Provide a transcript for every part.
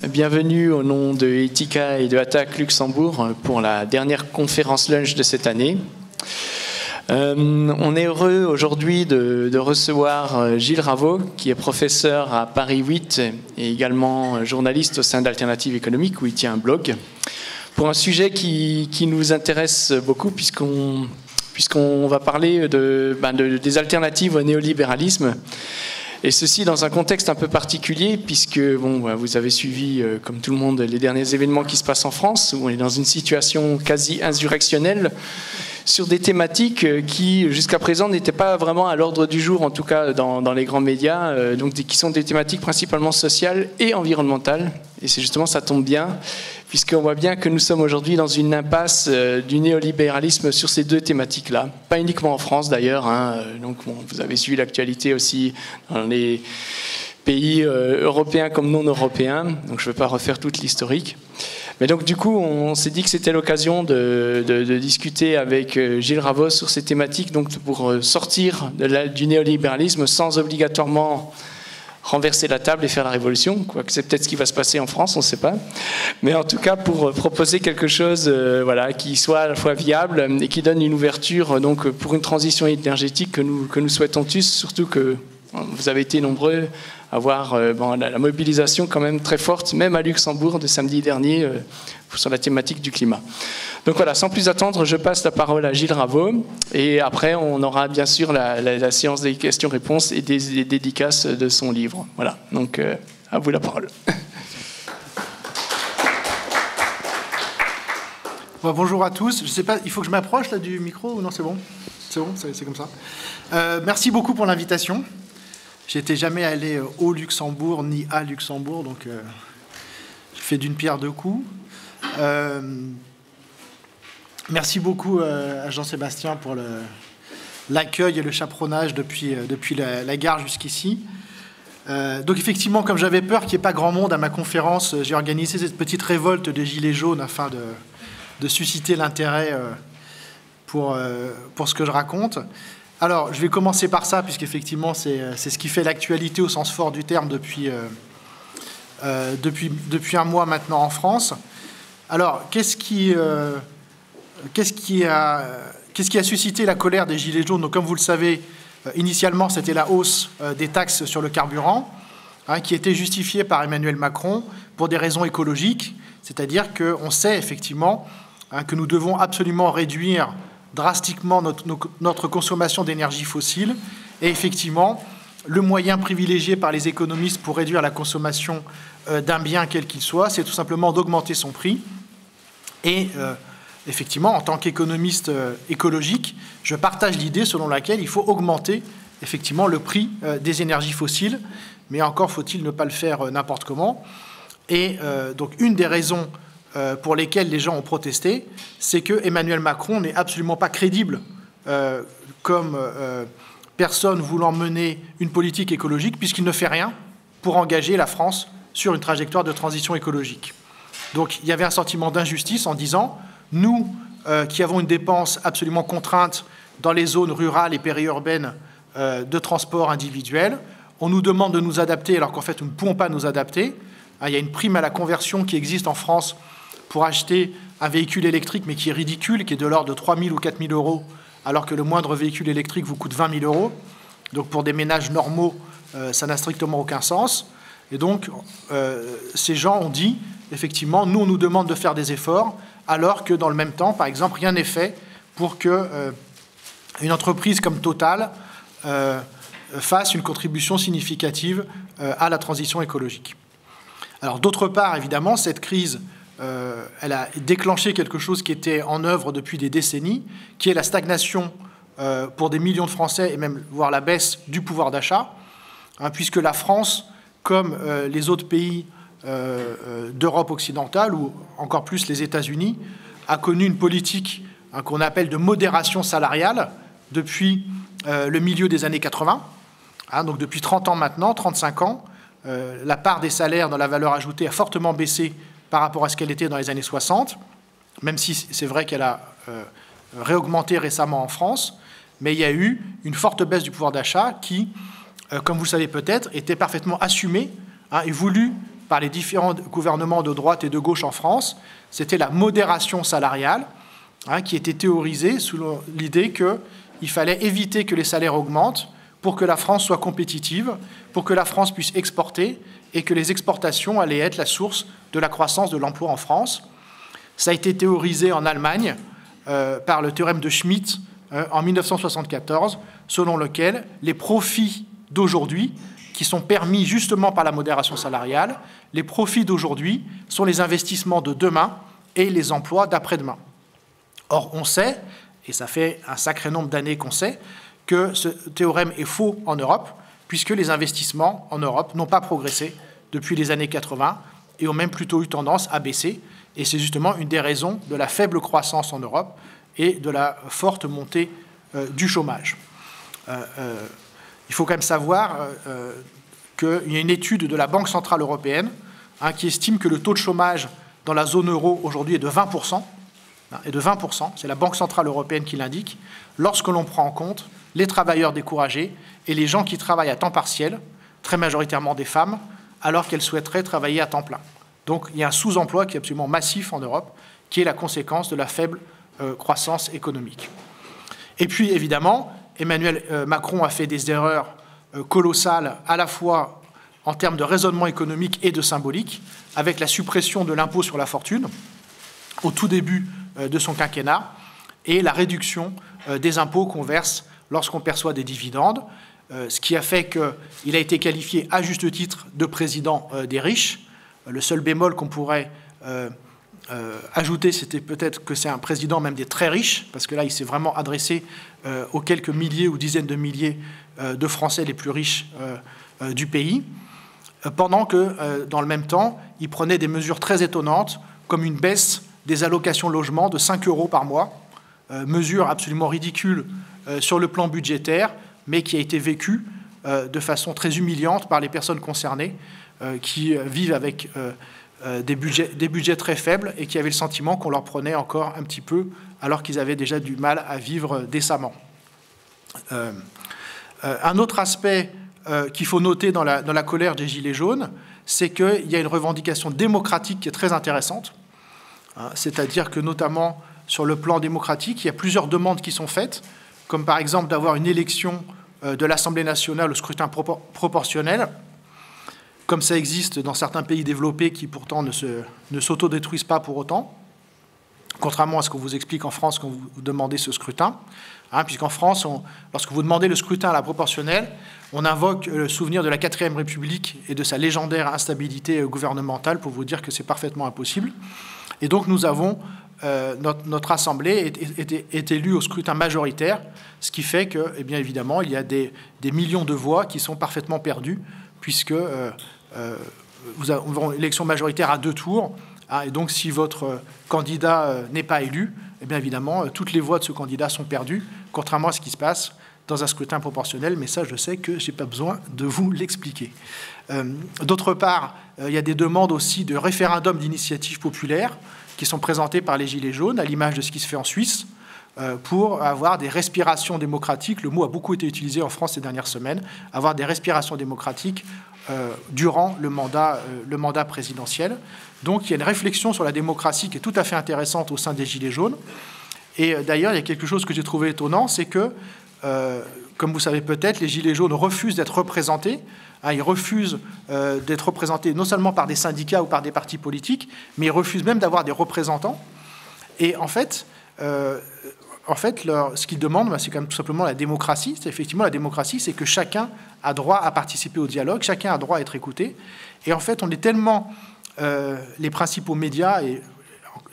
Bienvenue au nom de Ethica et de Attaque Luxembourg pour la dernière conférence lunch de cette année. On est heureux aujourd'hui de recevoir Gilles Raveau, qui est professeur à Paris 8 et également journaliste au sein d'Alternative économique, où il tient un blog, pour un sujet qui nous intéresse beaucoup, puisqu'on va parler des alternatives au néolibéralisme. Et ceci dans un contexte un peu particulier, puisque vous avez suivi, comme tout le monde, les derniers événements qui se passent en France, où on est dans une situation quasi insurrectionnelle, sur des thématiques qui, jusqu'à présent, n'étaient pas vraiment à l'ordre du jour, en tout cas dans les grands médias, qui sont des thématiques principalement sociales et environnementales. Et c'est justement, ça tombe bien, puisqu'on voit bien que nous sommes aujourd'hui dans une impasse du néolibéralisme sur ces deux thématiques-là. Pas uniquement en France, d'ailleurs. Vous avez suivi l'actualité aussi dans les pays européens comme non européens. Donc, je ne vais pas refaire toute l'historique. Mais donc, du coup, on s'est dit que c'était l'occasion de discuter avec Gilles Raveau sur ces thématiques, donc pour sortir du néolibéralisme sans obligatoirement renverser la table et faire la révolution, quoique c'est peut-être ce qui va se passer en France, on ne sait pas. Mais en tout cas, pour proposer quelque chose qui soit à la fois viable et qui donne une ouverture pour une transition énergétique que nous souhaitons tous, surtout que vous avez été nombreux à voir la mobilisation quand même très forte, même à Luxembourg, de samedi dernier, sur la thématique du climat. Donc voilà, sans plus attendre, je passe la parole à Gilles Raveau, et après on aura bien sûr la séance des questions-réponses et des dédicaces de son livre. Voilà, donc à vous la parole. Bonjour à tous. Je sais pas, il faut que je m'approche là du micro ou non, c'est bon? C'est bon, c'est comme ça. Merci beaucoup pour l'invitation. J'étais jamais allé au Luxembourg ni à Luxembourg, donc je fais d'une pierre deux coups. Merci beaucoup à Jean-Sébastien pour l'accueil et le chaperonnage depuis la gare jusqu'ici. Donc effectivement, comme j'avais peur qu'il n'y ait pas grand monde à ma conférence, j'ai organisé cette petite révolte des Gilets jaunes afin de susciter l'intérêt pour ce que je raconte. Alors, je vais commencer par ça, puisqu'effectivement, c'est ce qui fait l'actualité au sens fort du terme depuis un mois maintenant en France. Alors, qu'est-ce qui a suscité la colère des Gilets jaunes? Donc, comme vous le savez, initialement, c'était la hausse des taxes sur le carburant, qui était justifiée par Emmanuel Macron pour des raisons écologiques, c'est-à-dire qu'on sait effectivement que nous devons absolument réduire drastiquement notre consommation d'énergie fossile. Et effectivement, le moyen privilégié par les économistes pour réduire la consommation d'un bien quel qu'il soit, c'est tout simplement d'augmenter son prix. Et effectivement, en tant qu'économiste écologique, je partage l'idée selon laquelle il faut augmenter effectivement le prix des énergies fossiles, mais encore faut-il ne pas le faire n'importe comment. Et donc une des raisons pour lesquels les gens ont protesté, c'est que Emmanuel Macron n'est absolument pas crédible comme personne voulant mener une politique écologique, puisqu'il ne fait rien pour engager la France sur une trajectoire de transition écologique. Donc il y avait un sentiment d'injustice en disant, nous qui avons une dépense absolument contrainte dans les zones rurales et périurbaines de transport individuel, on nous demande de nous adapter alors qu'en fait nous ne pouvons pas nous adapter. Il y a une prime à la conversion qui existe en France pour acheter un véhicule électrique, mais qui est ridicule, qui est de l'ordre de 3 000 ou 4 000 euros, alors que le moindre véhicule électrique vous coûte 20 000 euros. Donc pour des ménages normaux, ça n'a strictement aucun sens. Et donc, ces gens ont dit, effectivement, nous, on nous demande de faire des efforts, alors que dans le même temps, par exemple, rien n'est fait pour qu'une entreprise comme Total fasse une contribution significative à la transition écologique. Alors, d'autre part, évidemment, cette crise elle a déclenché quelque chose qui était en œuvre depuis des décennies, qui est la stagnation pour des millions de Français, et même voire la baisse du pouvoir d'achat, puisque la France, comme les autres pays d'Europe occidentale, ou encore plus les États-Unis, a connu une politique qu'on appelle de modération salariale depuis le milieu des années 80, donc depuis 30 ans maintenant, 35 ans, la part des salaires dans la valeur ajoutée a fortement baissé par rapport à ce qu'elle était dans les années 60, même si c'est vrai qu'elle a réaugmenté récemment en France, mais il y a eu une forte baisse du pouvoir d'achat qui, comme vous le savez peut-être, était parfaitement assumée et voulue par les différents gouvernements de droite et de gauche en France, c'était la modération salariale, qui était théorisée sous l'idée qu'il fallait éviter que les salaires augmentent pour que la France soit compétitive, pour que la France puisse exporter et que les exportations allaient être la source de la croissance de l'emploi en France. Ça a été théorisé en Allemagne par le théorème de Schmitt en 1974, selon lequel les profits d'aujourd'hui, qui sont permis justement par la modération salariale, les profits d'aujourd'hui sont les investissements de demain et les emplois d'après-demain. Or, on sait, et ça fait un sacré nombre d'années qu'on sait, que ce théorème est faux en Europe, puisque les investissements en Europe n'ont pas progressé depuis les années 80 et ont même plutôt eu tendance à baisser. Et c'est justement une des raisons de la faible croissance en Europe et de la forte montée du chômage. Il faut quand même savoir qu'il y a une étude de la Banque centrale européenne qui estime que le taux de chômage dans la zone euro aujourd'hui est de 20%. Et de 20%, c'est la Banque centrale européenne qui l'indique, lorsque l'on prend en compte les travailleurs découragés et les gens qui travaillent à temps partiel, très majoritairement des femmes, alors qu'elles souhaiteraient travailler à temps plein. Donc il y a un sous-emploi qui est absolument massif en Europe, qui est la conséquence de la faible croissance économique. Et puis évidemment, Emmanuel Macron a fait des erreurs colossales à la fois en termes de raisonnement économique et de symbolique, avec la suppression de l'impôt sur la fortune au tout début de son quinquennat et la réduction des impôts qu'on verse lorsqu'on perçoit des dividendes, ce qui a fait qu'il a été qualifié à juste titre de président des riches. Le seul bémol qu'on pourrait ajouter, c'était peut-être que c'est un président même des très riches, parce que là, il s'est vraiment adressé aux quelques milliers ou dizaines de milliers de Français les plus riches du pays, pendant que, dans le même temps, il prenait des mesures très étonnantes, comme une baisse des allocations logement de 5 € par mois, mesure absolument ridicule sur le plan budgétaire, mais qui a été vécue de façon très humiliante par les personnes concernées, qui vivent avec des budgets très faibles et qui avaient le sentiment qu'on leur prenait encore un petit peu alors qu'ils avaient déjà du mal à vivre décemment. Un autre aspect qu'il faut noter dans la colère des Gilets jaunes, c'est qu'il y a une revendication démocratique qui est très intéressante, c'est-à-dire que notamment sur le plan démocratique, il y a plusieurs demandes qui sont faites, comme par exemple d'avoir une élection de l'Assemblée nationale au scrutin proportionnel, comme ça existe dans certains pays développés qui pourtant ne s'autodétruisent pas pour autant, contrairement à ce qu'on vous explique en France quand vous demandez ce scrutin, puisqu'en France, lorsque vous demandez le scrutin à la proportionnelle, on invoque le souvenir de la 4e République et de sa légendaire instabilité gouvernementale pour vous dire que c'est parfaitement impossible. Et donc nous avons, notre Assemblée est élue au scrutin majoritaire, ce qui fait que, eh bien évidemment, il y a des millions de voix qui sont parfaitement perdues, puisque vous avez une élection majoritaire à 2 tours, et donc si votre candidat n'est pas élu, eh bien évidemment, toutes les voix de ce candidat sont perdues, contrairement à ce qui se passe dans un scrutin proportionnel, mais ça, je sais que je n'ai pas besoin de vous l'expliquer. D'autre part, il y a des demandes aussi de référendum d'initiative populaire qui sont présentées par les Gilets jaunes, à l'image de ce qui se fait en Suisse, pour avoir des respirations démocratiques. Le mot a beaucoup été utilisé en France ces dernières semaines, avoir des respirations démocratiques durant le mandat présidentiel. Donc il y a une réflexion sur la démocratie qui est tout à fait intéressante au sein des Gilets jaunes. Et d'ailleurs, il y a quelque chose que j'ai trouvé étonnant, c'est que, comme vous savez peut-être, les Gilets jaunes refusent d'être représentés. Ils refusent d'être représentés non seulement par des syndicats ou par des partis politiques, mais ils refusent même d'avoir des représentants. Et en fait, ce qu'ils demandent, c'est quand même tout simplement la démocratie. C'est effectivement la démocratie, c'est que chacun a droit à participer au dialogue, chacun a droit à être écouté. Et en fait, on est tellement... les principaux médias et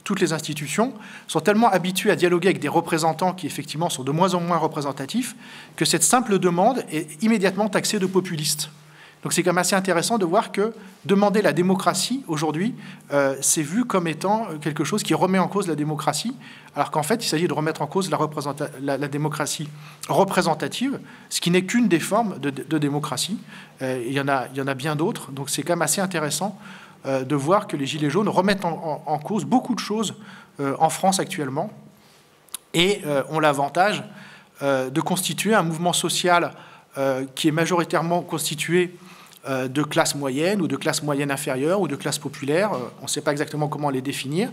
toutes les institutions sont tellement habitués à dialoguer avec des représentants qui, effectivement, sont de moins en moins représentatifs, que cette simple demande est immédiatement taxée de populiste. Donc c'est quand même assez intéressant de voir que demander la démocratie, aujourd'hui, c'est vu comme étant quelque chose qui remet en cause la démocratie, alors qu'en fait, il s'agit de remettre en cause la démocratie représentative, ce qui n'est qu'une des formes de démocratie. Il y en a bien d'autres, donc c'est quand même assez intéressant de voir que les Gilets jaunes remettent en cause beaucoup de choses en France actuellement et ont l'avantage de constituer un mouvement social qui est majoritairement constitué de classe moyenne ou de classe moyenne inférieure ou de classe populaire. On ne sait pas exactement comment les définir.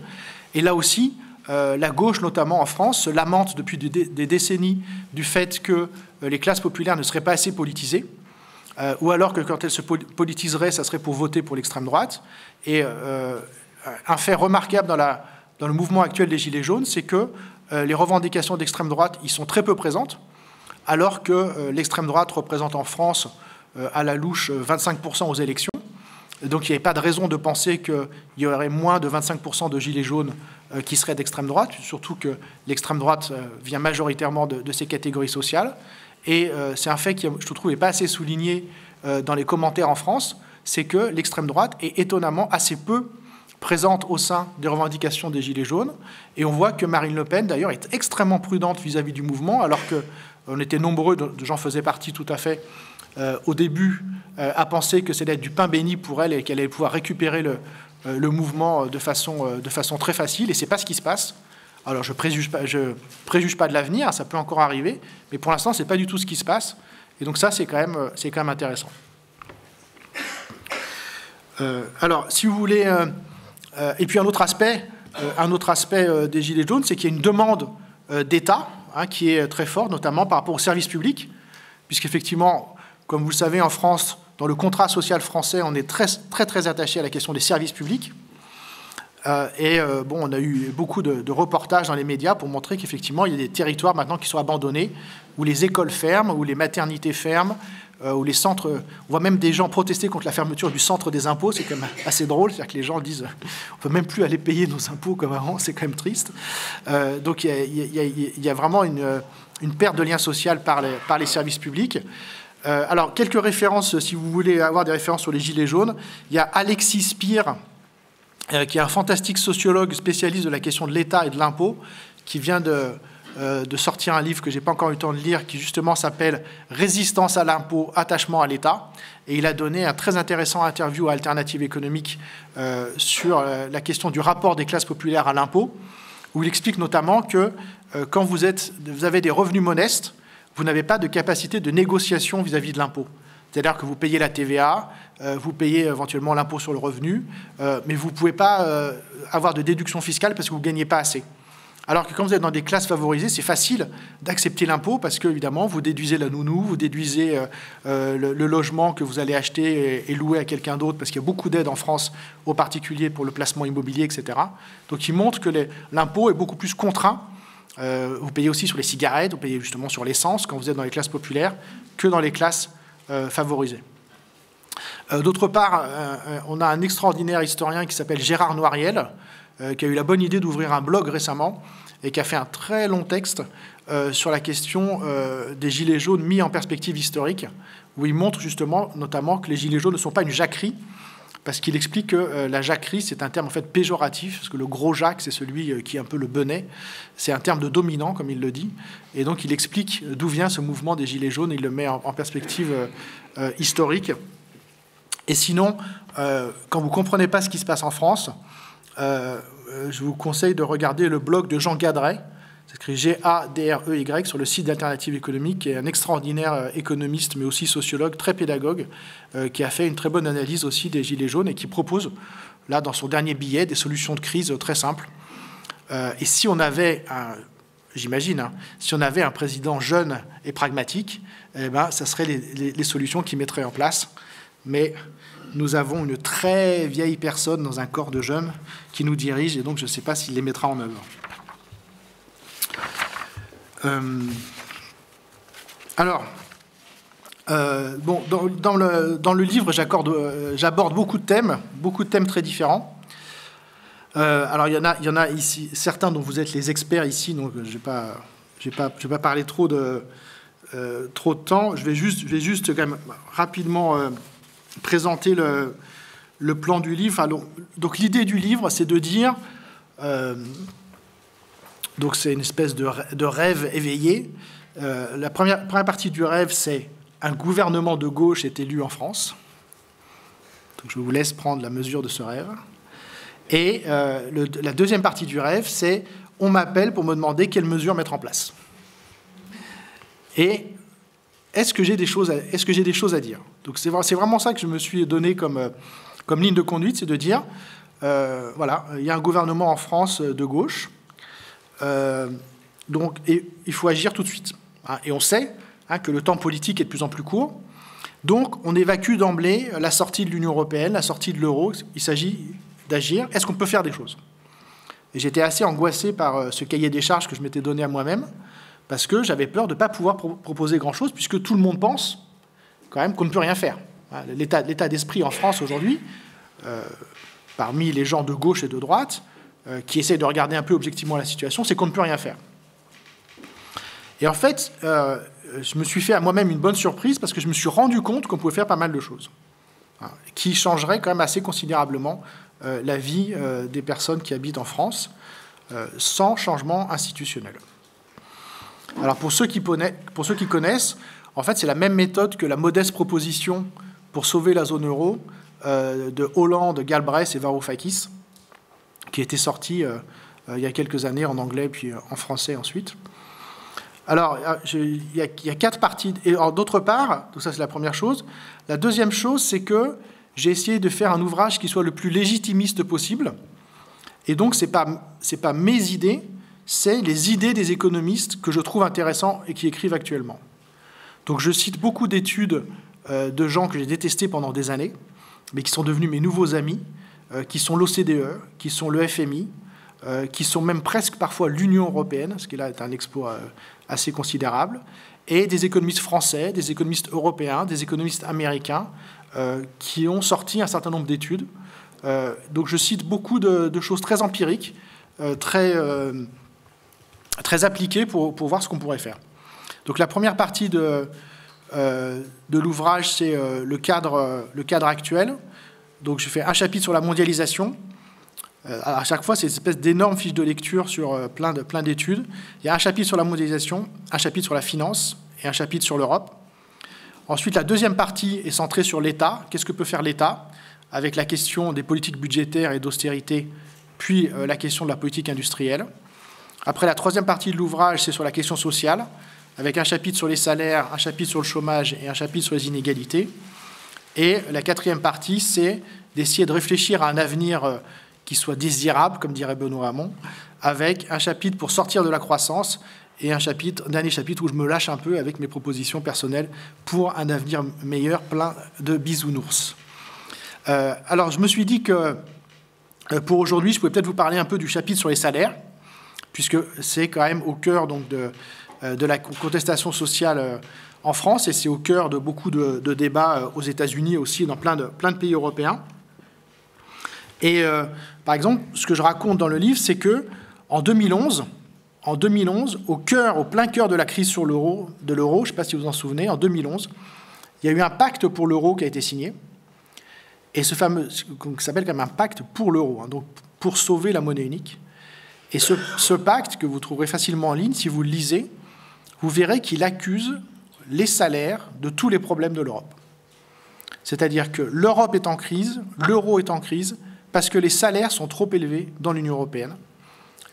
Et là aussi, la gauche, notamment en France, se lamente depuis des décennies du fait que les classes populaires ne seraient pas assez politisées, ou alors que quand elles se politiseraient, ça serait pour voter pour l'extrême droite. Et un fait remarquable dans le mouvement actuel des Gilets jaunes, c'est que les revendications d'extrême droite y sont très peu présentes, alors que l'extrême droite représente en France à la louche 25% aux élections. Donc il n'y avait pas de raison de penser qu'il y aurait moins de 25% de Gilets jaunes qui seraient d'extrême droite, surtout que l'extrême droite vient majoritairement de ces catégories sociales. Et c'est un fait qui, je trouve, n'est pas assez souligné dans les commentaires en France, c'est que l'extrême droite est étonnamment assez peu présente au sein des revendications des Gilets jaunes. Et on voit que Marine Le Pen, d'ailleurs, est extrêmement prudente vis-à-vis du mouvement, alors qu'on était nombreux, j'en faisais partie tout à fait, au début, à penser que c'était du pain béni pour elle et qu'elle allait pouvoir récupérer le mouvement de façon très facile. Et ce n'est pas ce qui se passe. Alors, je préjuge pas de l'avenir, ça peut encore arriver, mais pour l'instant, ce n'est pas du tout ce qui se passe. Et donc ça, c'est quand même intéressant. Alors, si vous voulez... et puis un autre aspect des Gilets jaunes, c'est qu'il y a une demande d'État qui est très forte, notamment par rapport aux services publics, puisqu'effectivement, comme vous le savez, en France, dans le contrat social français, on est très, très, très attaché à la question des services publics. On a eu beaucoup de reportages dans les médias pour montrer qu'effectivement, il y a des territoires maintenant qui sont abandonnés, où les écoles ferment, où les maternités ferment, où les centres... On voit même des gens protester contre la fermeture du centre des impôts, c'est quand même assez drôle, c'est-à-dire que les gens disent on ne peut même plus aller payer nos impôts comme avant, c'est quand même triste. Donc il y a vraiment une perte de lien social par les services publics. Alors, quelques références, si vous voulez avoir des références sur les Gilets jaunes. Il y a Alexis Spire, qui est un fantastique sociologue spécialiste de la question de l'État et de l'impôt, qui vient de sortir un livre que je n'ai pas encore eu le temps de lire, qui justement s'appelle « Résistance à l'impôt, attachement à l'État ». Et il a donné un très intéressant interview à Alternative économique sur la question du rapport des classes populaires à l'impôt, où il explique notamment que quand vous avez des revenus modestes, vous n'avez pas de capacité de négociation vis-à-vis de l'impôt. C'est-à-dire que vous payez la TVA, vous payez éventuellement l'impôt sur le revenu, mais vous ne pouvez pas avoir de déduction fiscale parce que vous ne gagnez pas assez. Alors que quand vous êtes dans des classes favorisées, c'est facile d'accepter l'impôt parce que, évidemment, vous déduisez la nounou, vous déduisez le logement que vous allez acheter et louer à quelqu'un d'autre, parce qu'il y a beaucoup d'aides en France aux particuliers pour le placement immobilier, etc. Donc, il montre que l'impôt est beaucoup plus contraint. Vous payez aussi sur les cigarettes, vous payez justement sur l'essence quand vous êtes dans les classes populaires que dans les classes favorisées. D'autre part, on a un extraordinaire historien qui s'appelle Gérard Noiriel, qui a eu la bonne idée d'ouvrir un blog récemment et qui a fait un très long texte sur la question des Gilets jaunes mis en perspective historique, où il montre justement, notamment, que les Gilets jaunes ne sont pas une jacquerie, parce qu'il explique que la jacquerie, c'est un terme en fait péjoratif, parce que le gros Jacques, c'est celui qui est un peu le benet, c'est un terme de dominant, comme il le dit, et donc il explique d'où vient ce mouvement des Gilets jaunes, et il le met en perspective historique. Et sinon, quand vous ne comprenez pas ce qui se passe en France, je vous conseille de regarder le blog de Jean Gadret, c'est écrit G-A-D-R-E-Y, sur le site d'Alternative économique, qui est un extraordinaire économiste, mais aussi sociologue, très pédagogue, qui a fait une très bonne analyse aussi des Gilets jaunes et qui propose, là, dans son dernier billet, des solutions de crise très simples. Et si on avait, j'imagine, si on avait un président jeune et pragmatique, eh ben, ça serait les solutions qu'il mettrait en place. Mais nous avons une très vieille personne dans un corps de jeunes qui nous dirige, et donc je ne sais pas s'il les mettra en œuvre. Dans le livre, j'aborde beaucoup de thèmes très différents. Alors, il y en a ici, certains dont vous êtes les experts ici, donc je vais pas parler trop de temps. Je vais juste quand même rapidement présenter le plan du livre. Alors, donc l'idée du livre, c'est de dire... donc c'est une espèce de rêve éveillé. La première partie du rêve, c'est un gouvernement de gauche est élu en France. Donc je vous laisse prendre la mesure de ce rêve. Et la deuxième partie du rêve, c'est on m'appelle pour me demander quelles mesures mettre en place. Et est-ce que j'ai des choses à dire? Donc c'est vraiment ça que je me suis donné comme ligne de conduite, c'est de dire, voilà, il y a un gouvernement en France de gauche, donc et il faut agir tout de suite. Hein, et on sait que le temps politique est de plus en plus court. Donc, on évacue d'emblée la sortie de l'Union européenne, la sortie de l'euro. Il s'agit d'agir. Est-ce qu'on peut faire des choses? Et j'étais assez angoissé par ce cahier des charges que je m'étais donné à moi-même, parce que j'avais peur de ne pas pouvoir proposer grand-chose, puisque tout le monde pense quand même qu'on ne peut rien faire. L'état d'esprit en France aujourd'hui, parmi les gens de gauche et de droite, qui essayent de regarder un peu objectivement la situation, c'est qu'on ne peut rien faire. Et en fait, je me suis fait à moi-même une bonne surprise parce que je me suis rendu compte qu'on pouvait faire pas mal de choses, qui changeraient quand même assez considérablement la vie des personnes qui habitent en France, sans changement institutionnel. Alors pour ceux qui connaissent, en fait, c'est la même méthode que la modeste proposition pour sauver la zone euro de Hollande, Galbraith et Varoufakis, qui était sortie il y a quelques années en anglais, puis en français ensuite. Alors, il y a 4 parties. Et d'autre part, donc ça c'est la première chose. La deuxième chose, c'est que j'ai essayé de faire un ouvrage qui soit le plus légitimiste possible. Et donc, c'est pas mes idées, c'est les idées des économistes que je trouve intéressants et qui écrivent actuellement. Donc, je cite beaucoup d'études de gens que j'ai détestés pendant des années, mais qui sont devenus mes nouveaux amis, qui sont l'OCDE, qui sont le FMI, qui sont même presque parfois l'Union européenne, ce qui là est un exploit assez considérable, et des économistes français, des économistes européens, des économistes américains, qui ont sorti un certain nombre d'études. Donc je cite beaucoup de choses très empiriques, très appliquées pour voir ce qu'on pourrait faire. Donc la première partie de l'ouvrage, c'est le cadre actuel. Donc je fais un chapitre sur la mondialisation. À chaque fois, c'est une espèce d'énorme fiche de lecture sur plein d'études. Il y a un chapitre sur la mondialisation, un chapitre sur la finance et un chapitre sur l'Europe. Ensuite, la deuxième partie est centrée sur l'État. Qu'est-ce que peut faire l'État avec la question des politiques budgétaires et d'austérité, puis la question de la politique industrielle. Après, la troisième partie de l'ouvrage, c'est sur la question sociale, avec un chapitre sur les salaires, un chapitre sur le chômage et un chapitre sur les inégalités. Et la quatrième partie, c'est d'essayer de réfléchir à un avenir qui soit désirable, comme dirait Benoît Hamon, avec un chapitre pour sortir de la croissance et un dernier chapitre où je me lâche un peu avec mes propositions personnelles pour un avenir meilleur, plein de bisounours. Alors, je me suis dit que pour aujourd'hui, je pouvais peut-être vous parler un peu du chapitre sur les salaires, puisque c'est quand même au cœur donc, de la contestation sociale en France, et c'est au cœur de beaucoup de débats aux États-Unis aussi, dans plein de pays européens. Et par exemple, ce que je raconte dans le livre, c'est que en 2011, au plein cœur de la crise de l'euro, je ne sais pas si vous vous en souvenez, en 2011, il y a eu un pacte pour l'euro qui a été signé, et ce fameux, qui s'appelle quand même un pacte pour l'euro, donc pour sauver la monnaie unique. Et ce pacte, que vous trouverez facilement en ligne, si vous le lisez, vous verrez qu'il accuse les salaires de tous les problèmes de l'Europe. C'est-à-dire que l'Europe est en crise, l'euro est en crise, parce que les salaires sont trop élevés dans l'Union européenne,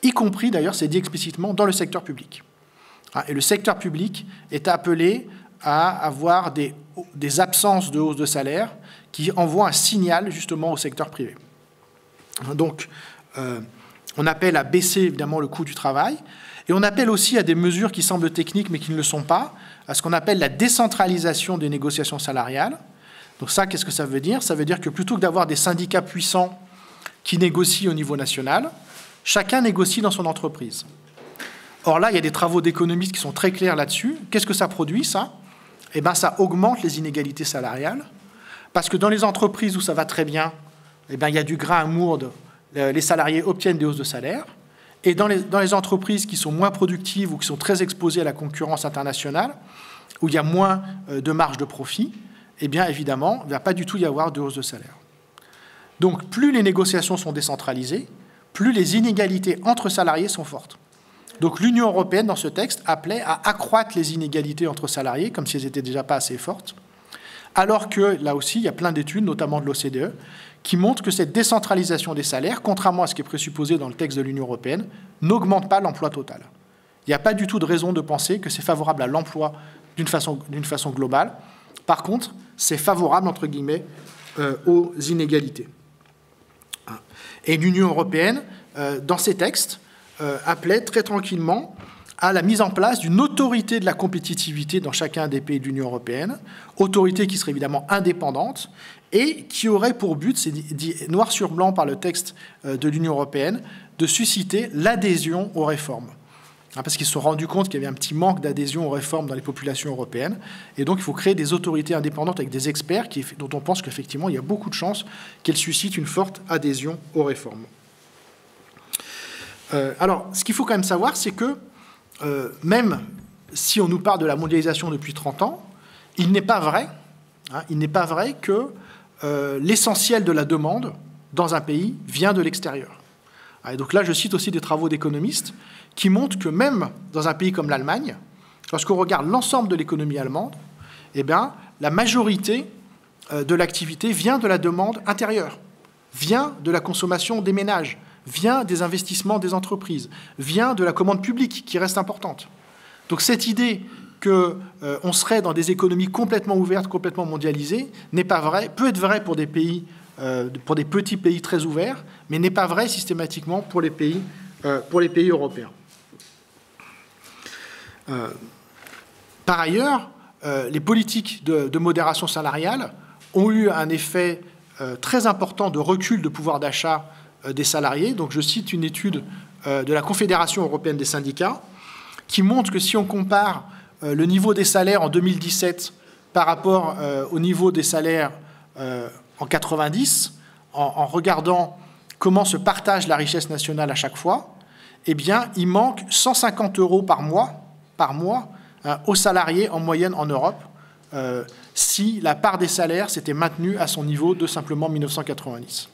y compris, d'ailleurs, c'est dit explicitement, dans le secteur public. Et le secteur public est appelé à avoir des absences de hausse de salaire qui envoient un signal, justement, au secteur privé. Donc, on appelle à baisser, évidemment, le coût du travail, et on appelle aussi à des mesures qui semblent techniques, mais qui ne le sont pas, à ce qu'on appelle la décentralisation des négociations salariales. Donc ça, qu'est-ce que ça veut dire? Ça veut dire que plutôt que d'avoir des syndicats puissants qui négocient au niveau national, chacun négocie dans son entreprise. Or là, il y a des travaux d'économistes qui sont très clairs là-dessus. Qu'est-ce que ça produit, ça? Eh bien, ça augmente les inégalités salariales, parce que dans les entreprises où ça va très bien, eh bien, il y a du grain à moudre, les salariés obtiennent des hausses de salaire, et dans les entreprises qui sont moins productives ou qui sont très exposées à la concurrence internationale, où il y a moins de marge de profit, eh bien, évidemment, il ne va pas du tout y avoir de hausse de salaire. Donc, plus les négociations sont décentralisées, plus les inégalités entre salariés sont fortes. Donc, l'Union européenne, dans ce texte, appelait à accroître les inégalités entre salariés, comme si elles n'étaient déjà pas assez fortes, alors que, là aussi, il y a plein d'études, notamment de l'OCDE, qui montrent que cette décentralisation des salaires, contrairement à ce qui est présupposé dans le texte de l'Union européenne, n'augmente pas l'emploi total. Il n'y a pas du tout de raison de penser que c'est favorable à l'emploi d'une façon globale. Par contre, c'est favorable, entre guillemets, aux inégalités. Et l'Union européenne, dans ses textes, appelait très tranquillement à la mise en place d'une autorité de la compétitivité dans chacun des pays de l'Union européenne, autorité qui serait évidemment indépendante et qui aurait pour but, c'est dit noir sur blanc par le texte de l'Union européenne, de susciter l'adhésion aux réformes. Parce qu'ils se sont rendus compte qu'il y avait un petit manque d'adhésion aux réformes dans les populations européennes. Et donc, il faut créer des autorités indépendantes avec des experts dont on pense qu'effectivement, il y a beaucoup de chances qu'elles suscitent une forte adhésion aux réformes. Alors, ce qu'il faut quand même savoir, c'est que même si on nous parle de la mondialisation depuis 30 ans, il n'est pas vrai que l'essentiel de la demande dans un pays vient de l'extérieur. Et donc là, je cite aussi des travaux d'économistes qui montrent que même dans un pays comme l'Allemagne, lorsqu'on regarde l'ensemble de l'économie allemande, eh bien, la majorité de l'activité vient de la demande intérieure, vient de la consommation des ménages, vient des investissements des entreprises, vient de la commande publique qui reste importante. Donc cette idée qu'on serait dans des économies complètement ouvertes, complètement mondialisées, n'est pas vraie, peut être vraie pour des pays, pour des petits pays très ouverts, mais n'est pas vraie systématiquement pour les pays européens. Par ailleurs, les politiques de modération salariale ont eu un effet très important de recul de pouvoir d'achat des salariés. Donc je cite une étude de la Confédération européenne des syndicats qui montre que si on compare le niveau des salaires en 2017 par rapport au niveau des salaires en 90, en regardant comment se partage la richesse nationale à chaque fois, eh bien, il manque 150 € par mois aux salariés en moyenne en Europe, si la part des salaires s'était maintenue à son niveau de simplement 1990.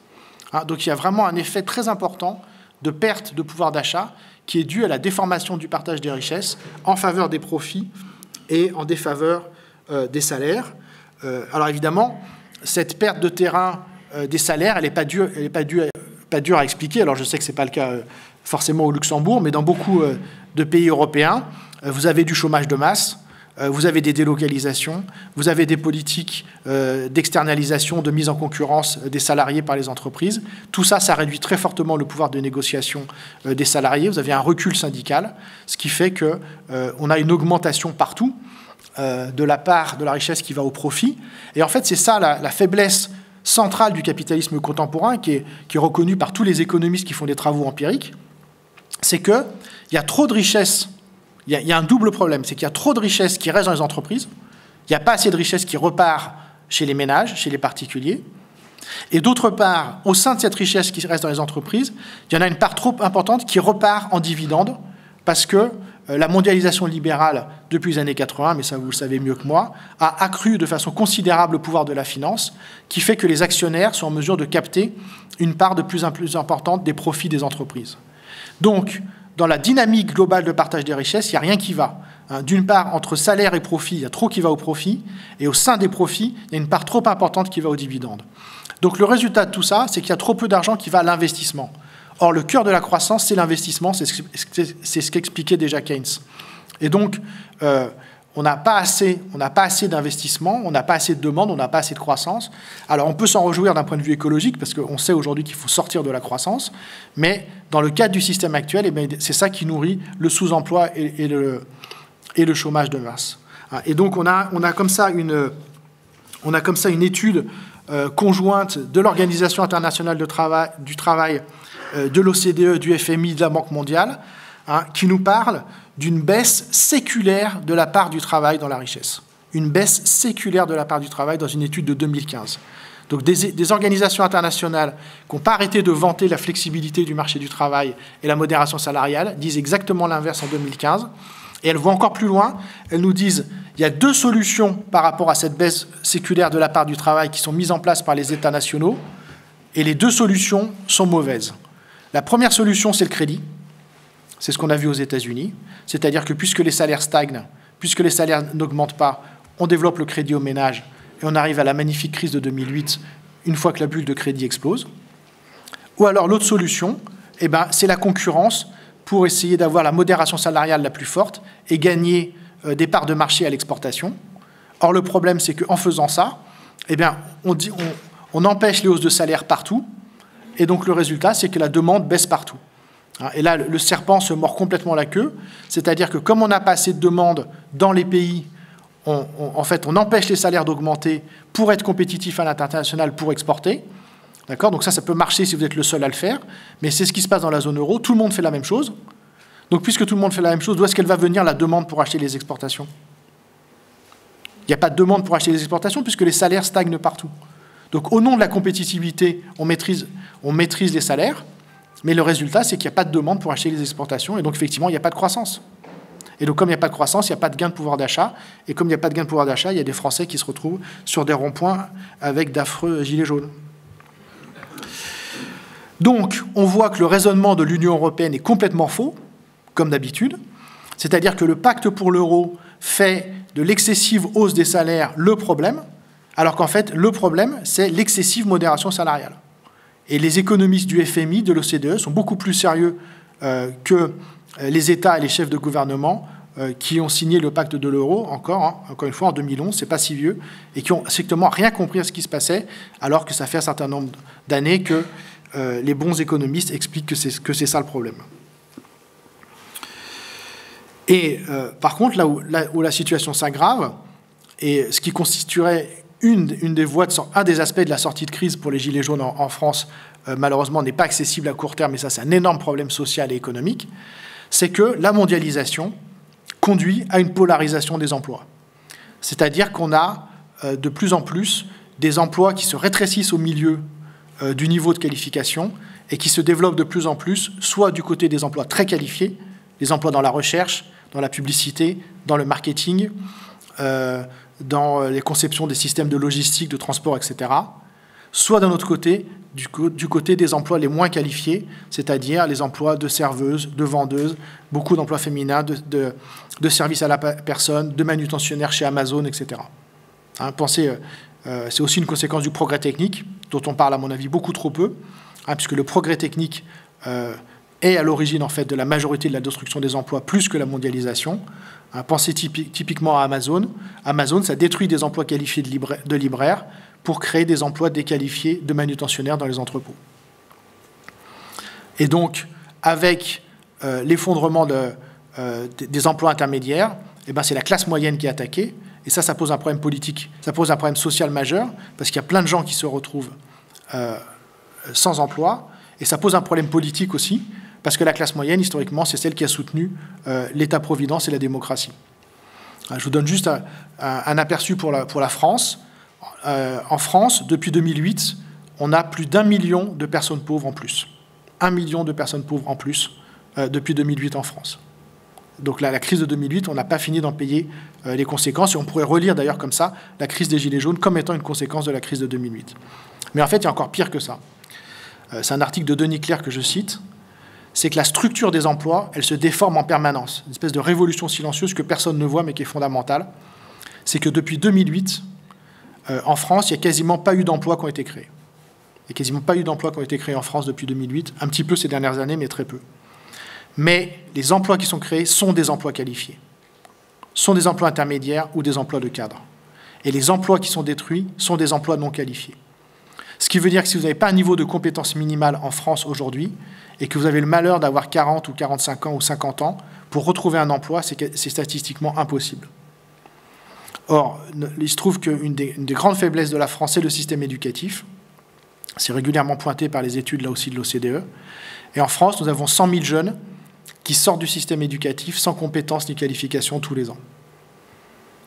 Donc il y a vraiment un effet très important de perte de pouvoir d'achat qui est dû à la déformation du partage des richesses en faveur des profits et en défaveur des salaires. Alors évidemment, cette perte de terrain des salaires, elle n'est pas dure à expliquer. Alors je sais que ce n'est pas le cas forcément au Luxembourg, mais dans beaucoup de pays européens, vous avez du chômage de masse, vous avez des délocalisations, vous avez des politiques d'externalisation, de mise en concurrence des salariés par les entreprises. Tout ça, ça réduit très fortement le pouvoir de négociation des salariés. Vous avez un recul syndical, ce qui fait qu'on a une augmentation partout de la part de la richesse qui va au profit. Et en fait, c'est ça la faiblesse centrale du capitalisme contemporain, qui est reconnue par tous les économistes qui font des travaux empiriques, c'est qu'il y a trop de richesses. Il y a un double problème, c'est qu'il y a trop de richesses qui restent dans les entreprises, il n'y a pas assez de richesses qui repart chez les ménages, chez les particuliers, et d'autre part, au sein de cette richesse qui reste dans les entreprises, il y en a une part trop importante qui repart en dividendes, parce que la mondialisation libérale, depuis les années 80, mais ça vous le savez mieux que moi, a accru de façon considérable le pouvoir de la finance, qui fait que les actionnaires sont en mesure de capter une part de plus en plus importante des profits des entreprises. Donc, dans la dynamique globale de partage des richesses, il n'y a rien qui va. D'une part, entre salaire et profit, il y a trop qui va au profit, et au sein des profits, il y a une part trop importante qui va aux dividendes. Donc le résultat de tout ça, c'est qu'il y a trop peu d'argent qui va à l'investissement. Or, le cœur de la croissance, c'est l'investissement, c'est ce qu'expliquait déjà Keynes. Et donc, on n'a pas assez d'investissement, on n'a pas assez de demande, on n'a pas assez de croissance. Alors, on peut s'en réjouir d'un point de vue écologique, parce qu'on sait aujourd'hui qu'il faut sortir de la croissance, mais dans le cadre du système actuel, eh bien, c'est ça qui nourrit le sous-emploi et le chômage de masse. Et donc, on a comme ça une étude conjointe de l'Organisation internationale du travail, de l'OCDE, du FMI, de la Banque mondiale, qui nous parle d'une baisse séculaire de la part du travail dans la richesse. Une baisse séculaire de la part du travail dans une étude de 2015. Donc des organisations internationales qui n'ont pas arrêté de vanter la flexibilité du marché du travail et la modération salariale disent exactement l'inverse en 2015. Et elles vont encore plus loin. Elles nous disent qu'il y a deux solutions par rapport à cette baisse séculaire de la part du travail qui sont mises en place par les États nationaux. Et les deux solutions sont mauvaises. La première solution, c'est le crédit. C'est ce qu'on a vu aux États-Unis. C'est-à-dire que puisque les salaires stagnent, puisque les salaires n'augmentent pas, on développe le crédit aux ménages et on arrive à la magnifique crise de 2008 une fois que la bulle de crédit explose. Ou alors l'autre solution, c'est la concurrence pour essayer d'avoir la modération salariale la plus forte et gagner des parts de marché à l'exportation. Or, le problème, c'est qu'en faisant ça, eh bien, on empêche les hausses de salaire partout, et donc le résultat, c'est que la demande baisse partout. Et là, le serpent se mord complètement la queue, c'est-à-dire que comme on n'a pas assez de demande dans les pays, en fait, on empêche les salaires d'augmenter pour être compétitif à l'international, pour exporter. D'accord ? Donc ça peut marcher si vous êtes le seul à le faire, mais c'est ce qui se passe dans la zone euro. Tout le monde fait la même chose. Donc puisque tout le monde fait la même chose, d'où est-ce qu'elle va venir la demande pour acheter les exportations ? Il n'y a pas de demande pour acheter les exportations puisque les salaires stagnent partout. Donc au nom de la compétitivité, on maîtrise les salaires, mais le résultat, c'est qu'il n'y a pas de demande pour acheter les exportations, et donc effectivement, il n'y a pas de croissance. Et donc comme il n'y a pas de croissance, il n'y a pas de gain de pouvoir d'achat, et comme il n'y a pas de gain de pouvoir d'achat, il y a des Français qui se retrouvent sur des ronds-points avec d'affreux gilets jaunes. Donc on voit que le raisonnement de l'Union européenne est complètement faux, comme d'habitude, c'est-à-dire que le pacte pour l'euro fait de l'excessive hausse des salaires le problème, alors qu'en fait, le problème, c'est l'excessive modération salariale. Et les économistes du FMI, de l'OCDE, sont beaucoup plus sérieux que les États et les chefs de gouvernement qui ont signé le pacte de l'euro, encore une fois, en 2011, c'est pas si vieux, et qui ont strictement rien compris à ce qui se passait, alors que ça fait un certain nombre d'années que les bons économistes expliquent que c'est ça le problème. Et par contre, là où la situation s'aggrave, et ce qui constituerait un des aspects de la sortie de crise pour les Gilets jaunes en France, malheureusement, n'est pas accessible à court terme, et ça, c'est un énorme problème social et économique, c'est que la mondialisation conduit à une polarisation des emplois. C'est-à-dire qu'on a de plus en plus des emplois qui se rétrécissent au milieu du niveau de qualification et qui se développent de plus en plus, soit du côté des emplois très qualifiés, les emplois dans la recherche, dans la publicité, dans le marketing, dans les conceptions des systèmes de logistique, de transport, etc., soit d'un autre côté, du côté des emplois les moins qualifiés, c'est-à-dire les emplois de serveuses, de vendeuses, beaucoup d'emplois féminins, de services à la personne, de manutentionnaires chez Amazon, etc. Pensez, c'est aussi une conséquence du progrès technique, dont on parle à mon avis beaucoup trop peu, puisque le progrès technique est à l'origine en fait de la majorité de la destruction des emplois plus que la mondialisation. Pensez typiquement à Amazon. Amazon, ça détruit des emplois qualifiés de libraires pour créer des emplois déqualifiés de manutentionnaires dans les entrepôts. Et donc, avec l'effondrement des emplois intermédiaires, eh ben, c'est la classe moyenne qui est attaquée. Et ça pose un problème politique, ça pose un problème social majeur, parce qu'il y a plein de gens qui se retrouvent sans emploi. Et ça pose un problème politique aussi, parce que la classe moyenne, historiquement, c'est celle qui a soutenu l'État-providence et la démocratie. Je vous donne juste un aperçu pour la France. En France, depuis 2008, on a plus d'1 million de personnes pauvres en plus. 1 million de personnes pauvres en plus depuis 2008 en France. Donc la crise de 2008, on n'a pas fini d'en payer les conséquences, et on pourrait relire d'ailleurs comme ça la crise des Gilets jaunes comme étant une conséquence de la crise de 2008. Mais en fait, il y a encore pire que ça. C'est un article de Denis Clerc que je cite. C'est que la structure des emplois, elle se déforme en permanence. Une espèce de révolution silencieuse que personne ne voit, mais qui est fondamentale. C'est que depuis 2008, en France, il n'y a quasiment pas eu d'emplois qui ont été créés. Il n'y a quasiment pas eu d'emplois qui ont été créés en France depuis 2008. Un petit peu ces dernières années, mais très peu. Mais les emplois qui sont créés sont des emplois qualifiés. Sont des emplois intermédiaires ou des emplois de cadre. Et les emplois qui sont détruits sont des emplois non qualifiés. Ce qui veut dire que si vous n'avez pas un niveau de compétence minimale en France aujourd'hui, et que vous avez le malheur d'avoir 40 ou 45 ans ou 50 ans, pour retrouver un emploi, c'est statistiquement impossible. Or, il se trouve qu'une des grandes faiblesses de la France, c'est le système éducatif. C'est régulièrement pointé par les études, là aussi, de l'OCDE. Et en France, nous avons 100 000 jeunes qui sortent du système éducatif sans compétences ni qualifications tous les ans.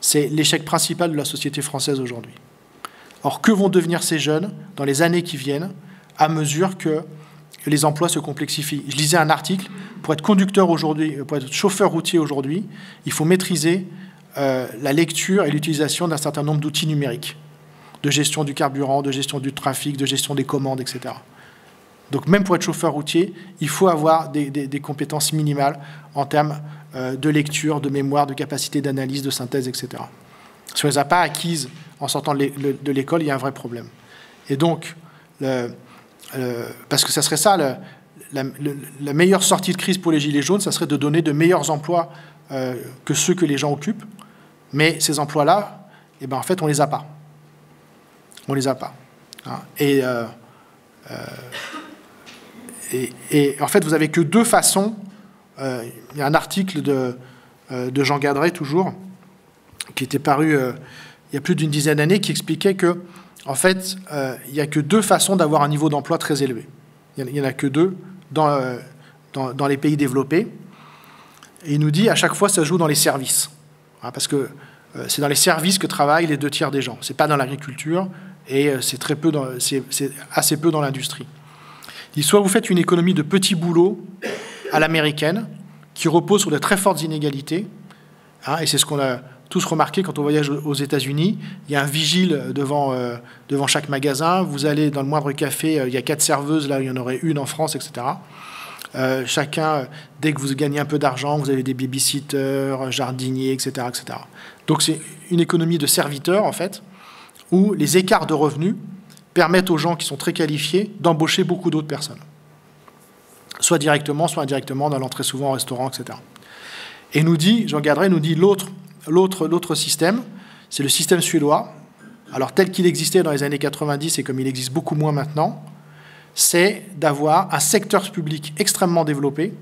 C'est l'échec principal de la société française aujourd'hui. Or, que vont devenir ces jeunes dans les années qui viennent à mesure que les emplois se complexifient? Je lisais un article, pour être conducteur aujourd'hui, pour être chauffeur routier aujourd'hui, il faut maîtriser la lecture et l'utilisation d'un certain nombre d'outils numériques, de gestion du carburant, de gestion du trafic, de gestion des commandes, etc. Donc même pour être chauffeur routier, il faut avoir des compétences minimales en termes de lecture, de mémoire, de capacité d'analyse, de synthèse, etc. Si on ne les a pas acquises en sortant de l'école, il y a un vrai problème. Et donc, parce que ça serait ça, la meilleure sortie de crise pour les Gilets jaunes, ça serait de donner de meilleurs emplois que ceux que les gens occupent, mais ces emplois-là, eh ben, en fait, on ne les a pas. On ne les a pas. Hein. Et en fait, vous n'avez que deux façons. Il y a un article de Jean Gadret, toujours, qui était paru il y a plus d'une dizaine d'années, qui expliquait que, en fait, il n'y a que deux façons d'avoir un niveau d'emploi très élevé. Il n'y en a que deux dans les pays développés. Et il nous dit, à chaque fois, ça se joue dans les services. Hein, parce que c'est dans les services que travaillent les 2 tiers des gens. Ce n'est pas dans l'agriculture, et c'est assez peu dans l'industrie. Il dit, soit vous faites une économie de petits boulots à l'américaine, qui repose sur de très fortes inégalités, hein, et c'est ce qu'on a tous remarqué quand on voyage aux États-Unis. Il y a un vigile devant chaque magasin. Vous allez dans le moindre café, il y a 4 serveuses, là il y en aurait une en France, etc. Chacun, dès que vous gagnez un peu d'argent, vous avez des babysitters, jardiniers, etc., etc. Donc c'est une économie de serviteurs, en fait, où les écarts de revenus permettent aux gens qui sont très qualifiés d'embaucher beaucoup d'autres personnes. Soit directement, soit indirectement, dans l'entrée souvent au restaurant, etc. Et nous dit, Jean Gadret nous dit, l'autre système, c'est le système suédois. Alors tel qu'il existait dans les années 90 et comme il existe beaucoup moins maintenant, c'est d'avoir un secteur public extrêmement développé,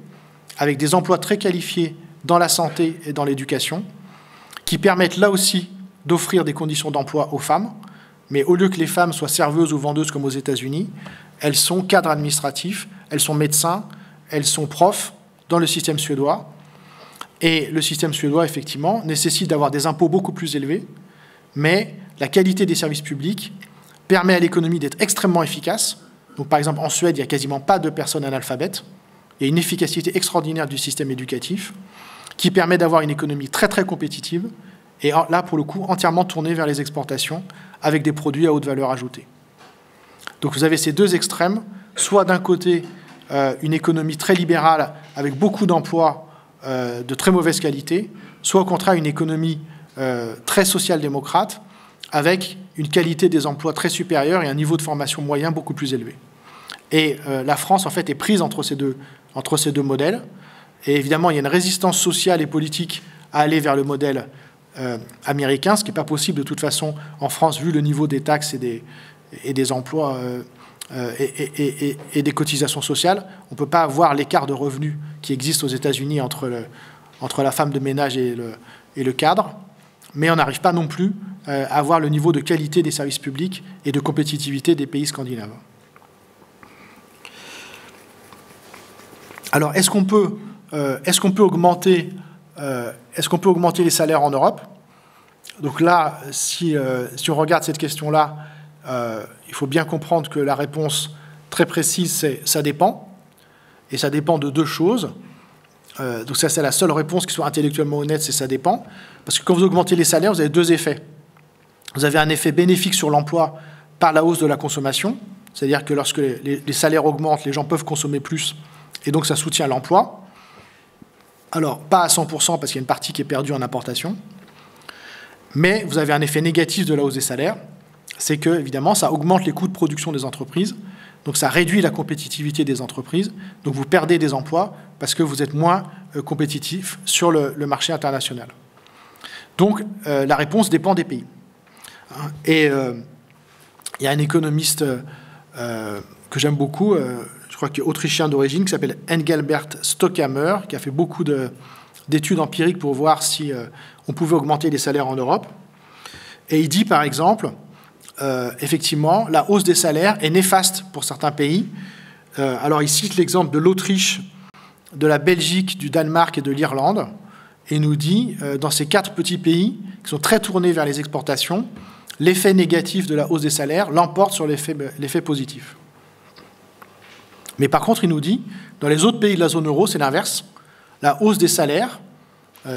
avec des emplois très qualifiés dans la santé et dans l'éducation, qui permettent là aussi d'offrir des conditions d'emploi aux femmes, mais au lieu que les femmes soient serveuses ou vendeuses comme aux États-Unis, elles sont cadres administratifs, elles sont médecins, elles sont profs dans le système suédois. Et le système suédois, effectivement, nécessite d'avoir des impôts beaucoup plus élevés, mais la qualité des services publics permet à l'économie d'être extrêmement efficace. Donc, par exemple, en Suède, il n'y a quasiment pas de personnes analphabètes. Il y a une efficacité extraordinaire du système éducatif qui permet d'avoir une économie très, très compétitive et là, pour le coup, entièrement tournée vers les exportations avec des produits à haute valeur ajoutée. Donc, vous avez ces deux extrêmes, soit d'un côté, une économie très libérale avec beaucoup d'emplois de très mauvaise qualité, soit au contraire une économie très social-démocrate avec une qualité des emplois très supérieure et un niveau de formation moyen beaucoup plus élevé. Et la France, en fait, est prise entre ces deux modèles. Et évidemment, il y a une résistance sociale et politique à aller vers le modèle américain, ce qui n'est pas possible de toute façon en France, vu le niveau des taxes et des emplois et des cotisations sociales. On ne peut pas avoir l'écart de revenus qui existe aux États-Unis entre la femme de ménage et le cadre, mais on n'arrive pas non plus à avoir le niveau de qualité des services publics et de compétitivité des pays scandinaves. Alors, est-ce qu'on peut augmenter les salaires en Europe? Donc là, si on regarde cette question-là, il faut bien comprendre que la réponse très précise, c'est « ça dépend ». Et ça dépend de deux choses. Donc ça, c'est la seule réponse qui soit intellectuellement honnête, c'est « ça dépend ». Parce que quand vous augmentez les salaires, vous avez deux effets. Vous avez un effet bénéfique sur l'emploi par la hausse de la consommation, c'est-à-dire que lorsque les salaires augmentent, les gens peuvent consommer plus, et donc ça soutient l'emploi. Alors, pas à 100%, parce qu'il y a une partie qui est perdue en importation, mais vous avez un effet négatif de la hausse des salaires, c'est que, évidemment, ça augmente les coûts de production des entreprises, donc ça réduit la compétitivité des entreprises, donc vous perdez des emplois parce que vous êtes moins compétitif sur le marché international. Donc, la réponse dépend des pays. Et il y a un économiste que j'aime beaucoup, je crois qu'il est autrichien d'origine, qui s'appelle Engelbert Stockhammer, qui a fait beaucoup d'études empiriques pour voir si on pouvait augmenter les salaires en Europe. Et il dit, par exemple, effectivement, la hausse des salaires est néfaste pour certains pays. Alors, il cite l'exemple de l'Autriche, de la Belgique, du Danemark et de l'Irlande, et nous dit, dans ces 4 petits pays qui sont très tournés vers les exportations, l'effet négatif de la hausse des salaires l'emporte sur l'effet positif. Mais par contre, il nous dit, dans les autres pays de la zone euro, c'est l'inverse. La hausse des salaires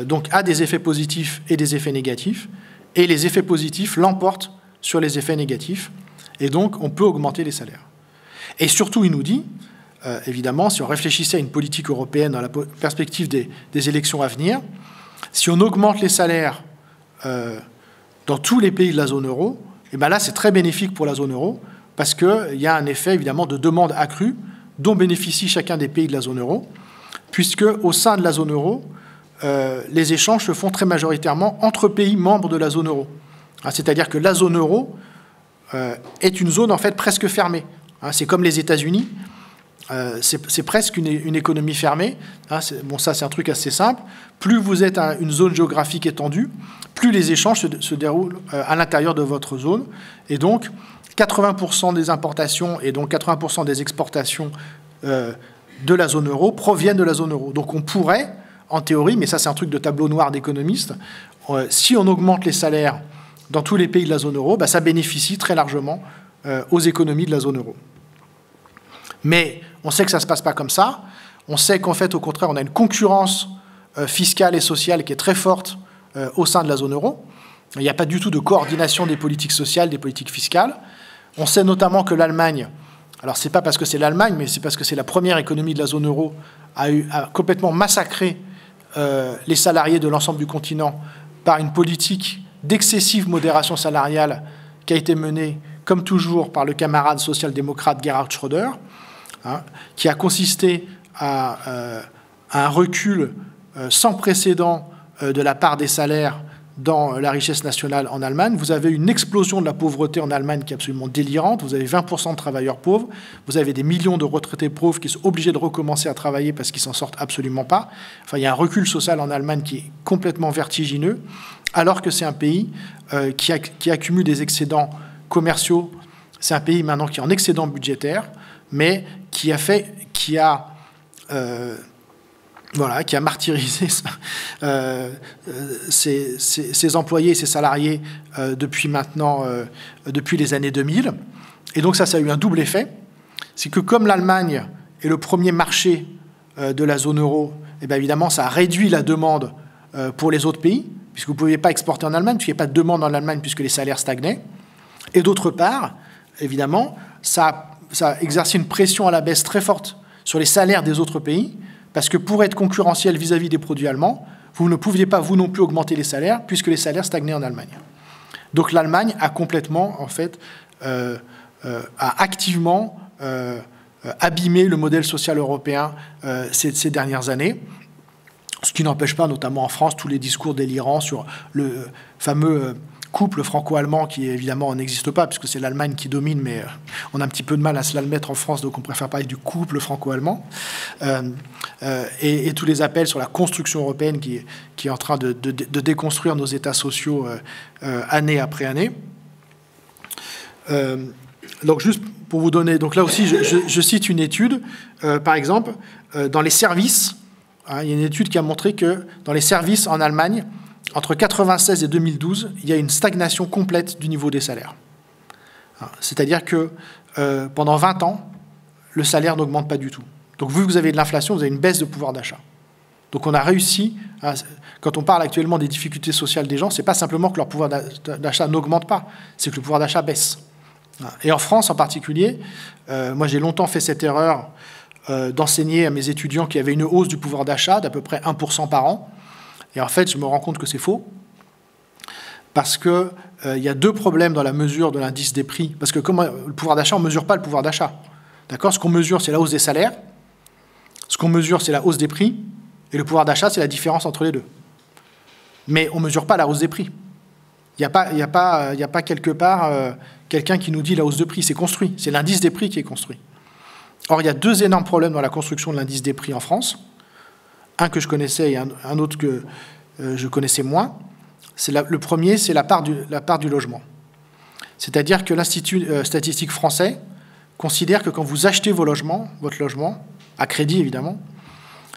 donc, a des effets positifs et des effets négatifs, et les effets positifs l'emportent sur les effets négatifs, et donc on peut augmenter les salaires. Et surtout, il nous dit, évidemment, si on réfléchissait à une politique européenne dans la perspective des élections à venir, si on augmente les salaires dans tous les pays de la zone euro, et bien là, c'est très bénéfique pour la zone euro, parce qu'il y a un effet, évidemment, de demande accrue dont bénéficie chacun des pays de la zone euro, puisque au sein de la zone euro, les échanges se font très majoritairement entre pays membres de la zone euro. C'est-à-dire que la zone euro est une zone en fait presque fermée. C'est comme les États-Unis, c'est presque une économie fermée. Bon, ça c'est un truc assez simple. Plus vous êtes à une zone géographique étendue, plus les échanges se déroulent à l'intérieur de votre zone. Et donc, 80% des importations et donc 80% des exportations de la zone euro proviennent de la zone euro. Donc on pourrait, en théorie, mais ça c'est un truc de tableau noir d'économistes, si on augmente les salaires dans tous les pays de la zone euro, ça bénéficie très largement aux économies de la zone euro. Mais on sait que ça ne se passe pas comme ça. On sait qu'en fait, au contraire, on a une concurrence fiscale et sociale qui est très forte au sein de la zone euro. Il n'y a pas du tout de coordination des politiques sociales, des politiques fiscales. On sait notamment que l'Allemagne, alors ce n'est pas parce que c'est l'Allemagne, mais c'est parce que c'est la première économie de la zone euro, a complètement massacré les salariés de l'ensemble du continent par une politique d'excessive modération salariale qui a été menée, comme toujours, par le camarade social-démocrate Gerhard Schröder, qui a consisté à un recul sans précédent de la part des salaires dans la richesse nationale en Allemagne. Vous avez une explosion de la pauvreté en Allemagne qui est absolument délirante. Vous avez 20% de travailleurs pauvres. Vous avez des millions de retraités pauvres qui sont obligés de recommencer à travailler parce qu'ils ne s'en sortent absolument pas. Enfin, il y a un recul social en Allemagne qui est complètement vertigineux, alors que c'est un pays qui accumule des excédents commerciaux. C'est un pays maintenant qui est en excédent budgétaire, mais qui a martyrisé ses employés et ses salariés depuis les années 2000. Et donc ça a eu un double effet. C'est que comme l'Allemagne est le premier marché de la zone euro, et bien évidemment, ça a réduit la demande pour les autres pays, puisque vous ne pouviez pas exporter en Allemagne, puisqu'il n'y avait pas de demande en Allemagne, puisque les salaires stagnaient. Et d'autre part, évidemment, ça a exercé une pression à la baisse très forte sur les salaires des autres pays, parce que pour être concurrentiel vis-à-vis des produits allemands, vous ne pouviez pas, vous non plus, augmenter les salaires, puisque les salaires stagnaient en Allemagne. Donc l'Allemagne a complètement, en fait, a activement abîmé le modèle social européen ces dernières années, ce qui n'empêche pas, notamment en France, tous les discours délirants sur le fameux couple franco-allemand qui, évidemment, n'existe pas, puisque c'est l'Allemagne qui domine, mais on a un petit peu de mal à se la mettre en France, donc on préfère parler du couple franco-allemand. Et tous les appels sur la construction européenne qui est en train de déconstruire nos États sociaux année après année. Donc, juste pour vous donner... Donc là aussi, je cite une étude, par exemple, dans les services. Il y a une étude qui a montré que dans les services en Allemagne, entre 1996 et 2012, il y a une stagnation complète du niveau des salaires. C'est-à-dire que pendant 20 ans, le salaire n'augmente pas du tout. Donc vu que vous avez de l'inflation, vous avez une baisse de pouvoir d'achat. Donc on a réussi, quand on parle actuellement des difficultés sociales des gens, ce n'est pas simplement que leur pouvoir d'achat n'augmente pas, c'est que le pouvoir d'achat baisse. Et en France en particulier, moi j'ai longtemps fait cette erreur d'enseigner à mes étudiants qu'il y avait une hausse du pouvoir d'achat d'à peu près 1% par an. Et en fait, je me rends compte que c'est faux, parce qu'il y a deux problèmes dans la mesure de l'indice des prix. Parce que comme le pouvoir d'achat, on ne mesure pas le pouvoir d'achat. D'accord ? Ce qu'on mesure, c'est la hausse des salaires. Ce qu'on mesure, c'est la hausse des prix. Et le pouvoir d'achat, c'est la différence entre les deux. Mais on ne mesure pas la hausse des prix. Il n'y a pas quelque part quelqu'un qui nous dit la hausse de prix. C'est construit. C'est l'indice des prix qui est construit. Or, il y a deux énormes problèmes dans la construction de l'indice des prix en France. Un que je connaissais et un autre que je connaissais moins. Le premier, c'est la part du logement. C'est-à-dire que l'Institut statistique français considère que quand vous achetez votre logement, à crédit évidemment,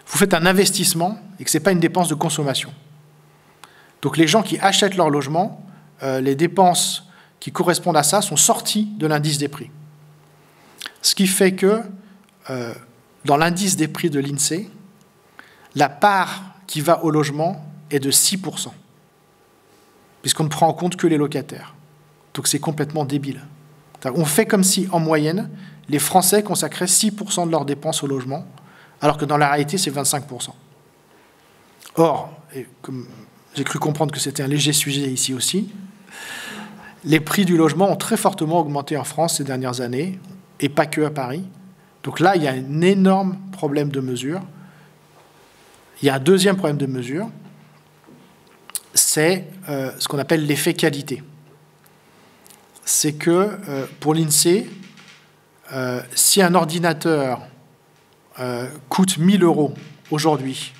vous faites un investissement et que ce n'est pas une dépense de consommation. Donc les gens qui achètent leur logement, les dépenses qui correspondent à ça sont sorties de l'indice des prix. Ce qui fait que dans l'indice des prix de l'INSEE, la part qui va au logement est de 6%, puisqu'on ne prend en compte que les locataires. Donc c'est complètement débile. On fait comme si, en moyenne, les Français consacraient 6% de leurs dépenses au logement, alors que dans la réalité, c'est 25%. Or, et comme j'ai cru comprendre que c'était un léger sujet ici aussi, les prix du logement ont très fortement augmenté en France ces dernières années, et pas que à Paris. Donc là, il y a un énorme problème de mesure. Il y a un deuxième problème de mesure, c'est ce qu'on appelle l'effet qualité. C'est que pour l'INSEE, si un ordinateur coûte 1 000 € aujourd'hui,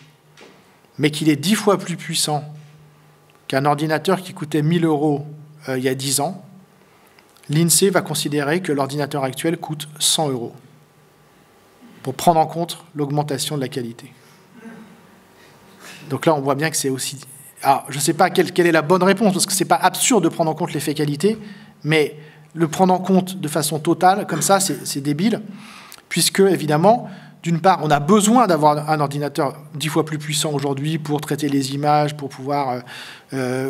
mais qu'il est 10 fois plus puissant qu'un ordinateur qui coûtait 1 000 € il y a 10 ans, l'INSEE va considérer que l'ordinateur actuel coûte 100 € pour prendre en compte l'augmentation de la qualité. Donc là, on voit bien que c'est aussi... Alors, je ne sais pas quelle est la bonne réponse, parce que ce n'est pas absurde de prendre en compte l'effet qualité, mais le prendre en compte de façon totale, comme ça, c'est débile, puisque, évidemment, d'une part, on a besoin d'avoir un ordinateur 10 fois plus puissant aujourd'hui pour traiter les images, pour pouvoir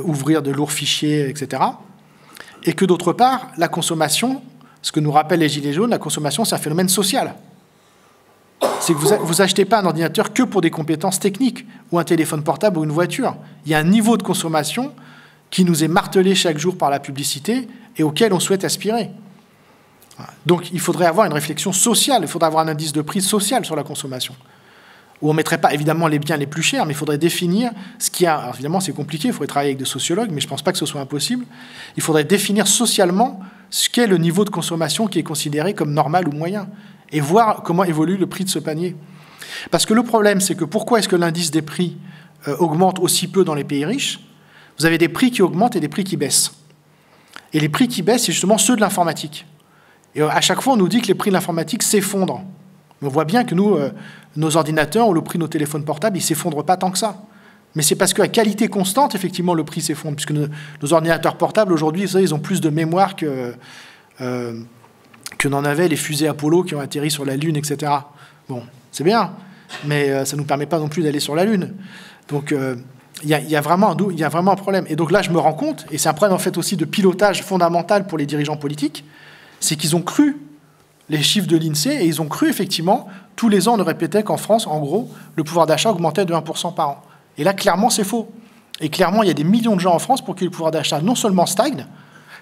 ouvrir de lourds fichiers, etc. Et que, d'autre part, la consommation, ce que nous rappellent les Gilets jaunes, la consommation, c'est un phénomène social. C'est que vous n'achetez pas un ordinateur que pour des compétences techniques, ou un téléphone portable ou une voiture. Il y a un niveau de consommation qui nous est martelé chaque jour par la publicité et auquel on souhaite aspirer. Donc il faudrait avoir une réflexion sociale, il faudrait avoir un indice de prix social sur la consommation, où on ne mettrait pas évidemment les biens les plus chers, mais il faudrait définir ce qu'il y a. Alors évidemment c'est compliqué, il faudrait travailler avec des sociologues, mais je ne pense pas que ce soit impossible. Il faudrait définir socialement ce qu'est le niveau de consommation qui est considéré comme normal ou moyen, et voir comment évolue le prix de ce panier. Parce que le problème, c'est que pourquoi est-ce que l'indice des prix augmente aussi peu dans les pays riches? Vous avez des prix qui augmentent et des prix qui baissent. Et les prix qui baissent, c'est justement ceux de l'informatique. Et à chaque fois, on nous dit que les prix de l'informatique s'effondrent. On voit bien que nous, nos ordinateurs ou le prix de nos téléphones portables, ils ne s'effondrent pas tant que ça. Mais c'est parce qu'à qualité constante, effectivement, le prix s'effondre. Puisque nos ordinateurs portables, aujourd'hui, vous savez, ils ont plus de mémoire que n'en avaient les fusées Apollo qui ont atterri sur la Lune, etc. Bon, c'est bien, mais ça ne nous permet pas non plus d'aller sur la Lune. Donc, il y a vraiment un problème. Et donc là, je me rends compte, et c'est un problème en fait aussi de pilotage fondamental pour les dirigeants politiques, c'est qu'ils ont cru les chiffres de l'INSEE, et ils ont cru effectivement, tous les ans, on nous répétait qu'en France, en gros, le pouvoir d'achat augmentait de 1% par an. Et là, clairement, c'est faux. Et clairement, il y a des millions de gens en France pour qui le pouvoir d'achat non seulement stagne,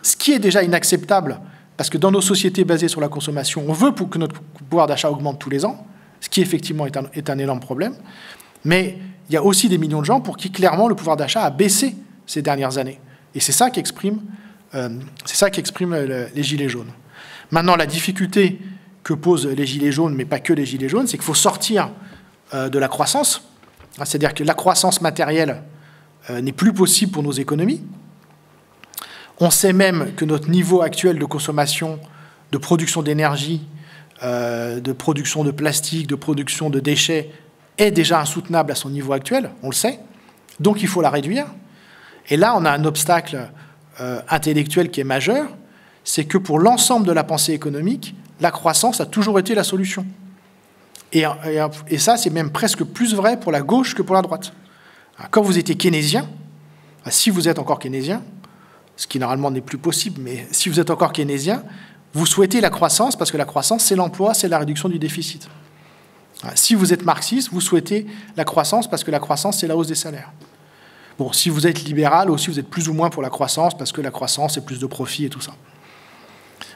ce qui est déjà inacceptable, parce que dans nos sociétés basées sur la consommation, on veut que notre pouvoir d'achat augmente tous les ans, ce qui effectivement est un énorme problème, mais il y a aussi des millions de gens pour qui clairement le pouvoir d'achat a baissé ces dernières années. Et c'est ça qu'expriment les Gilets jaunes. Maintenant, la difficulté que posent les Gilets jaunes, mais pas que les Gilets jaunes, c'est qu'il faut sortir de la croissance. C'est-à-dire que la croissance matérielle n'est plus possible pour nos économies. On sait même que notre niveau actuel de consommation, de production d'énergie, de production de plastique, de production de déchets, est déjà insoutenable à son niveau actuel, on le sait. Donc il faut la réduire. Et là, on a un obstacle intellectuel qui est majeur, c'est que pour l'ensemble de la pensée économique, la croissance a toujours été la solution. Et ça, c'est même presque plus vrai pour la gauche que pour la droite. Quand vous étiez keynésien, si vous êtes encore keynésien, ce qui normalement n'est plus possible, mais si vous êtes encore keynésien, vous souhaitez la croissance, parce que la croissance, c'est l'emploi, c'est la réduction du déficit. Si vous êtes marxiste, vous souhaitez la croissance, parce que la croissance, c'est la hausse des salaires. Bon, si vous êtes libéral, aussi, vous êtes plus ou moins pour la croissance, parce que la croissance, c'est plus de profit et tout ça.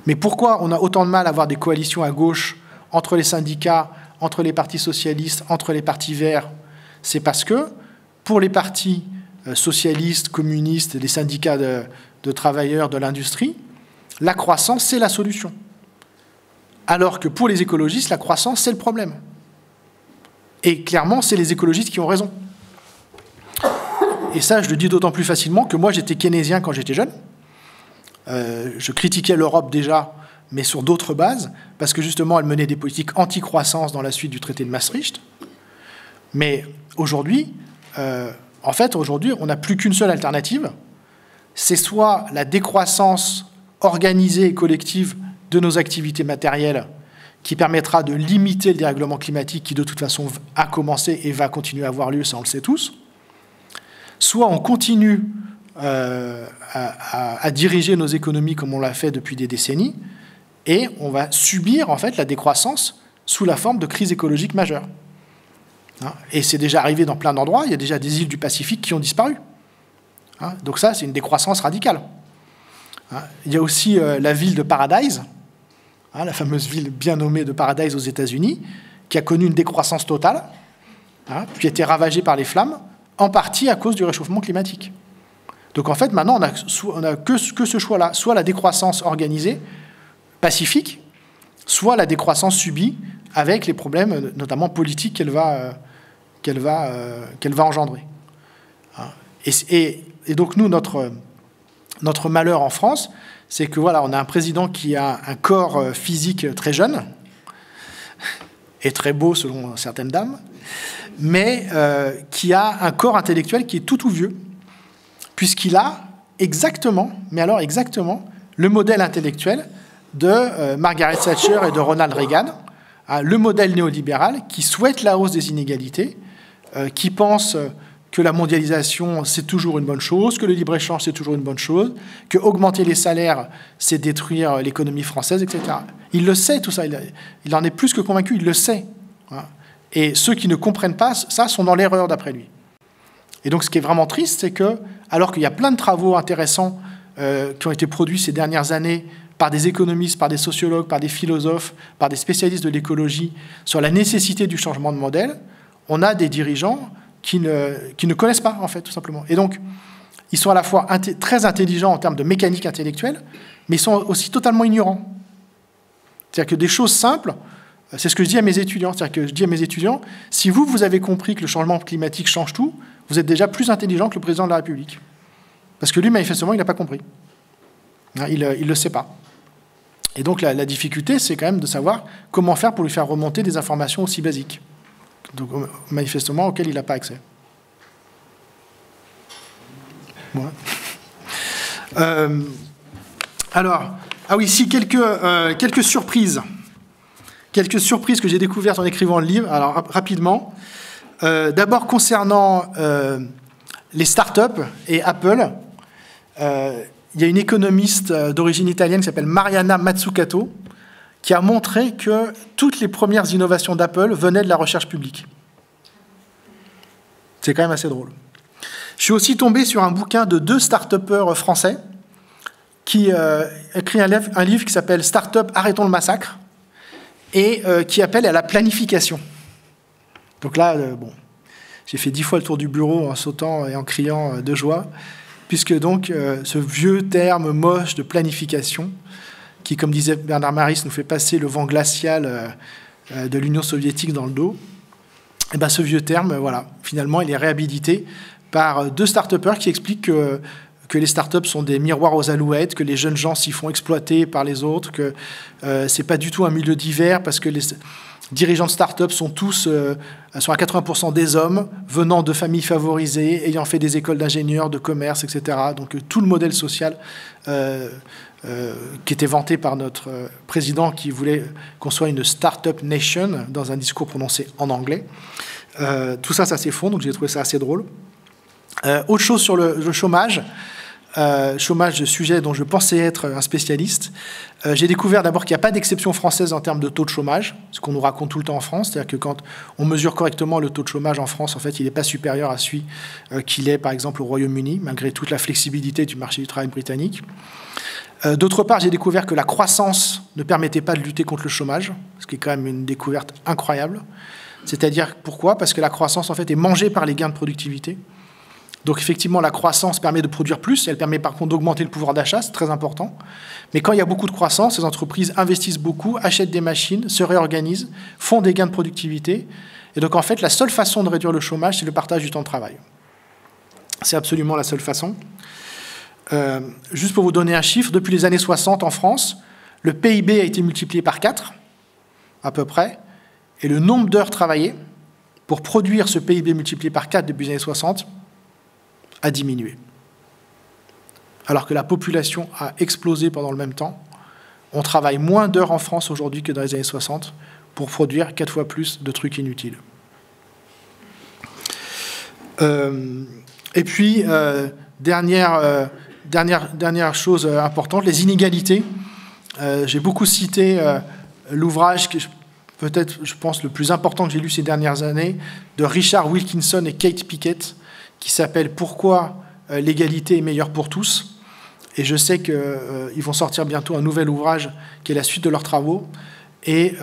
Mais pourquoi on a autant de mal à avoir des coalitions à gauche entre les syndicats, entre les partis socialistes, entre les partis verts? C'est parce que, pour les partis socialistes, communistes, les syndicats de travailleurs de l'industrie, la croissance, c'est la solution. Alors que pour les écologistes, la croissance, c'est le problème. Et clairement, c'est les écologistes qui ont raison. Et ça, je le dis d'autant plus facilement que moi, j'étais keynésien quand j'étais jeune. Je critiquais l'Europe déjà, mais sur d'autres bases, parce que justement, elle menait des politiques anti-croissance dans la suite du traité de Maastricht. Mais aujourd'hui, on n'a plus qu'une seule alternative. C'est soit la décroissance organisée et collective de nos activités matérielles, qui permettra de limiter le dérèglement climatique qui, de toute façon, a commencé et va continuer à avoir lieu, ça on le sait tous. Soit on continue à diriger nos économies comme on l'a fait depuis des décennies, et on va subir en fait la décroissance sous la forme de crise écologique majeure. Et c'est déjà arrivé dans plein d'endroits, il y a déjà des îles du Pacifique qui ont disparu. Donc ça, c'est une décroissance radicale. Il y a aussi la ville de Paradise, la fameuse ville bien nommée de Paradise aux États-Unis, qui a connu une décroissance totale, qui a été ravagée par les flammes, en partie à cause du réchauffement climatique. Donc en fait, maintenant, on n'a que ce choix-là, soit la décroissance organisée, pacifique, soit la décroissance subie, avec les problèmes, notamment politiques, qu'elle va engendrer. Et donc nous, notre malheur en France, c'est que voilà, on a un président qui a un corps physique très jeune, et très beau selon certaines dames, mais qui a un corps intellectuel qui est tout vieux, puisqu'il a exactement, mais alors exactement, le modèle intellectuel de Margaret Thatcher et de Ronald Reagan, le modèle néolibéral qui souhaite la hausse des inégalités, qui pense que la mondialisation, c'est toujours une bonne chose, que le libre-échange, c'est toujours une bonne chose, que augmenter les salaires, c'est détruire l'économie française, etc. Il le sait, tout ça. Il en est plus que convaincu, il le sait. Et ceux qui ne comprennent pas ça sont dans l'erreur, d'après lui. Et donc, ce qui est vraiment triste, c'est que, alors qu'il y a plein de travaux intéressants qui ont été produits ces dernières années par des économistes, par des sociologues, par des philosophes, par des spécialistes de l'écologie, sur la nécessité du changement de modèle, on a des dirigeants qui ne connaissent pas, en fait, tout simplement. Et donc, ils sont à la fois très intelligents en termes de mécanique intellectuelle, mais ils sont aussi totalement ignorants. C'est-à-dire que des choses simples, c'est ce que je dis à mes étudiants. C'est-à-dire que je dis à mes étudiants, si vous avez compris que le changement climatique change tout, vous êtes déjà plus intelligent que le président de la République. Parce que lui, manifestement, il n'a pas compris. Il ne le sait pas. Et donc, la difficulté, c'est quand même de savoir comment faire pour lui faire remonter des informations aussi basiques. Donc, manifestement, auquel il n'a pas accès. Ouais. Alors, ah oui, si, quelques surprises. Quelques surprises que j'ai découvertes en écrivant le livre. Alors, rapidement. D'abord, concernant les startups et Apple, il y a une économiste d'origine italienne qui s'appelle Mariana Mazzucato, qui a montré que toutes les premières innovations d'Apple venaient de la recherche publique. C'est quand même assez drôle. Je suis aussi tombé sur un bouquin de 2 start-upers français qui écrit un livre qui s'appelle « Start-up, arrêtons le massacre » et qui appelle à la planification. Donc là, j'ai fait 10 fois le tour du bureau en sautant et en criant de joie, puisque donc ce vieux terme moche de planification, qui, comme disait Bernard Maris, nous fait passer le vent glacial de l'Union soviétique dans le dos, et bien ce vieux terme, voilà, finalement, il est réhabilité par 2 start-upers qui expliquent que les start-up sont des miroirs aux alouettes, que les jeunes gens s'y font exploiter par les autres, que c'est pas du tout un milieu divers, parce que les dirigeants de start-up sont tous, sont à 80% des hommes, venant de familles favorisées, ayant fait des écoles d'ingénieurs, de commerce, etc. Donc tout le modèle social qui était vanté par notre président, qui voulait qu'on soit une start-up nation, dans un discours prononcé en anglais. Tout ça, ça s'effondre, donc j'ai trouvé ça assez drôle. Autre chose sur le chômage. Chômage, sujet dont je pensais être un spécialiste. J'ai découvert d'abord qu'il n'y a pas d'exception française en termes de taux de chômage, ce qu'on nous raconte tout le temps en France, c'est-à-dire que quand on mesure correctement le taux de chômage en France, en fait, il n'est pas supérieur à celui qu'il est, par exemple, au Royaume-Uni, malgré toute la flexibilité du marché du travail britannique. D'autre part, j'ai découvert que la croissance ne permettait pas de lutter contre le chômage, ce qui est quand même une découverte incroyable. C'est-à-dire, pourquoi ? Parce que la croissance, en fait, est mangée par les gains de productivité. Donc effectivement, la croissance permet de produire plus, elle permet par contre d'augmenter le pouvoir d'achat, c'est très important. Mais quand il y a beaucoup de croissance, les entreprises investissent beaucoup, achètent des machines, se réorganisent, font des gains de productivité. Et donc en fait, la seule façon de réduire le chômage, c'est le partage du temps de travail. C'est absolument la seule façon. Juste pour vous donner un chiffre, depuis les années 60 en France, le PIB a été multiplié par 4, à peu près, et le nombre d'heures travaillées pour produire ce PIB multiplié par 4 depuis les années 60 a diminué. Alors que la population a explosé pendant le même temps, on travaille moins d'heures en France aujourd'hui que dans les années 60 pour produire 4 fois plus de trucs inutiles. Et puis, dernière chose importante, les inégalités. J'ai beaucoup cité l'ouvrage, peut-être, je pense, le plus important que j'ai lu ces dernières années, de Richard Wilkinson et Kate Pickett, qui s'appelle « Pourquoi l'égalité est meilleure pour tous ». Et je sais qu'ils vont sortir bientôt un nouvel ouvrage qui est la suite de leurs travaux. Et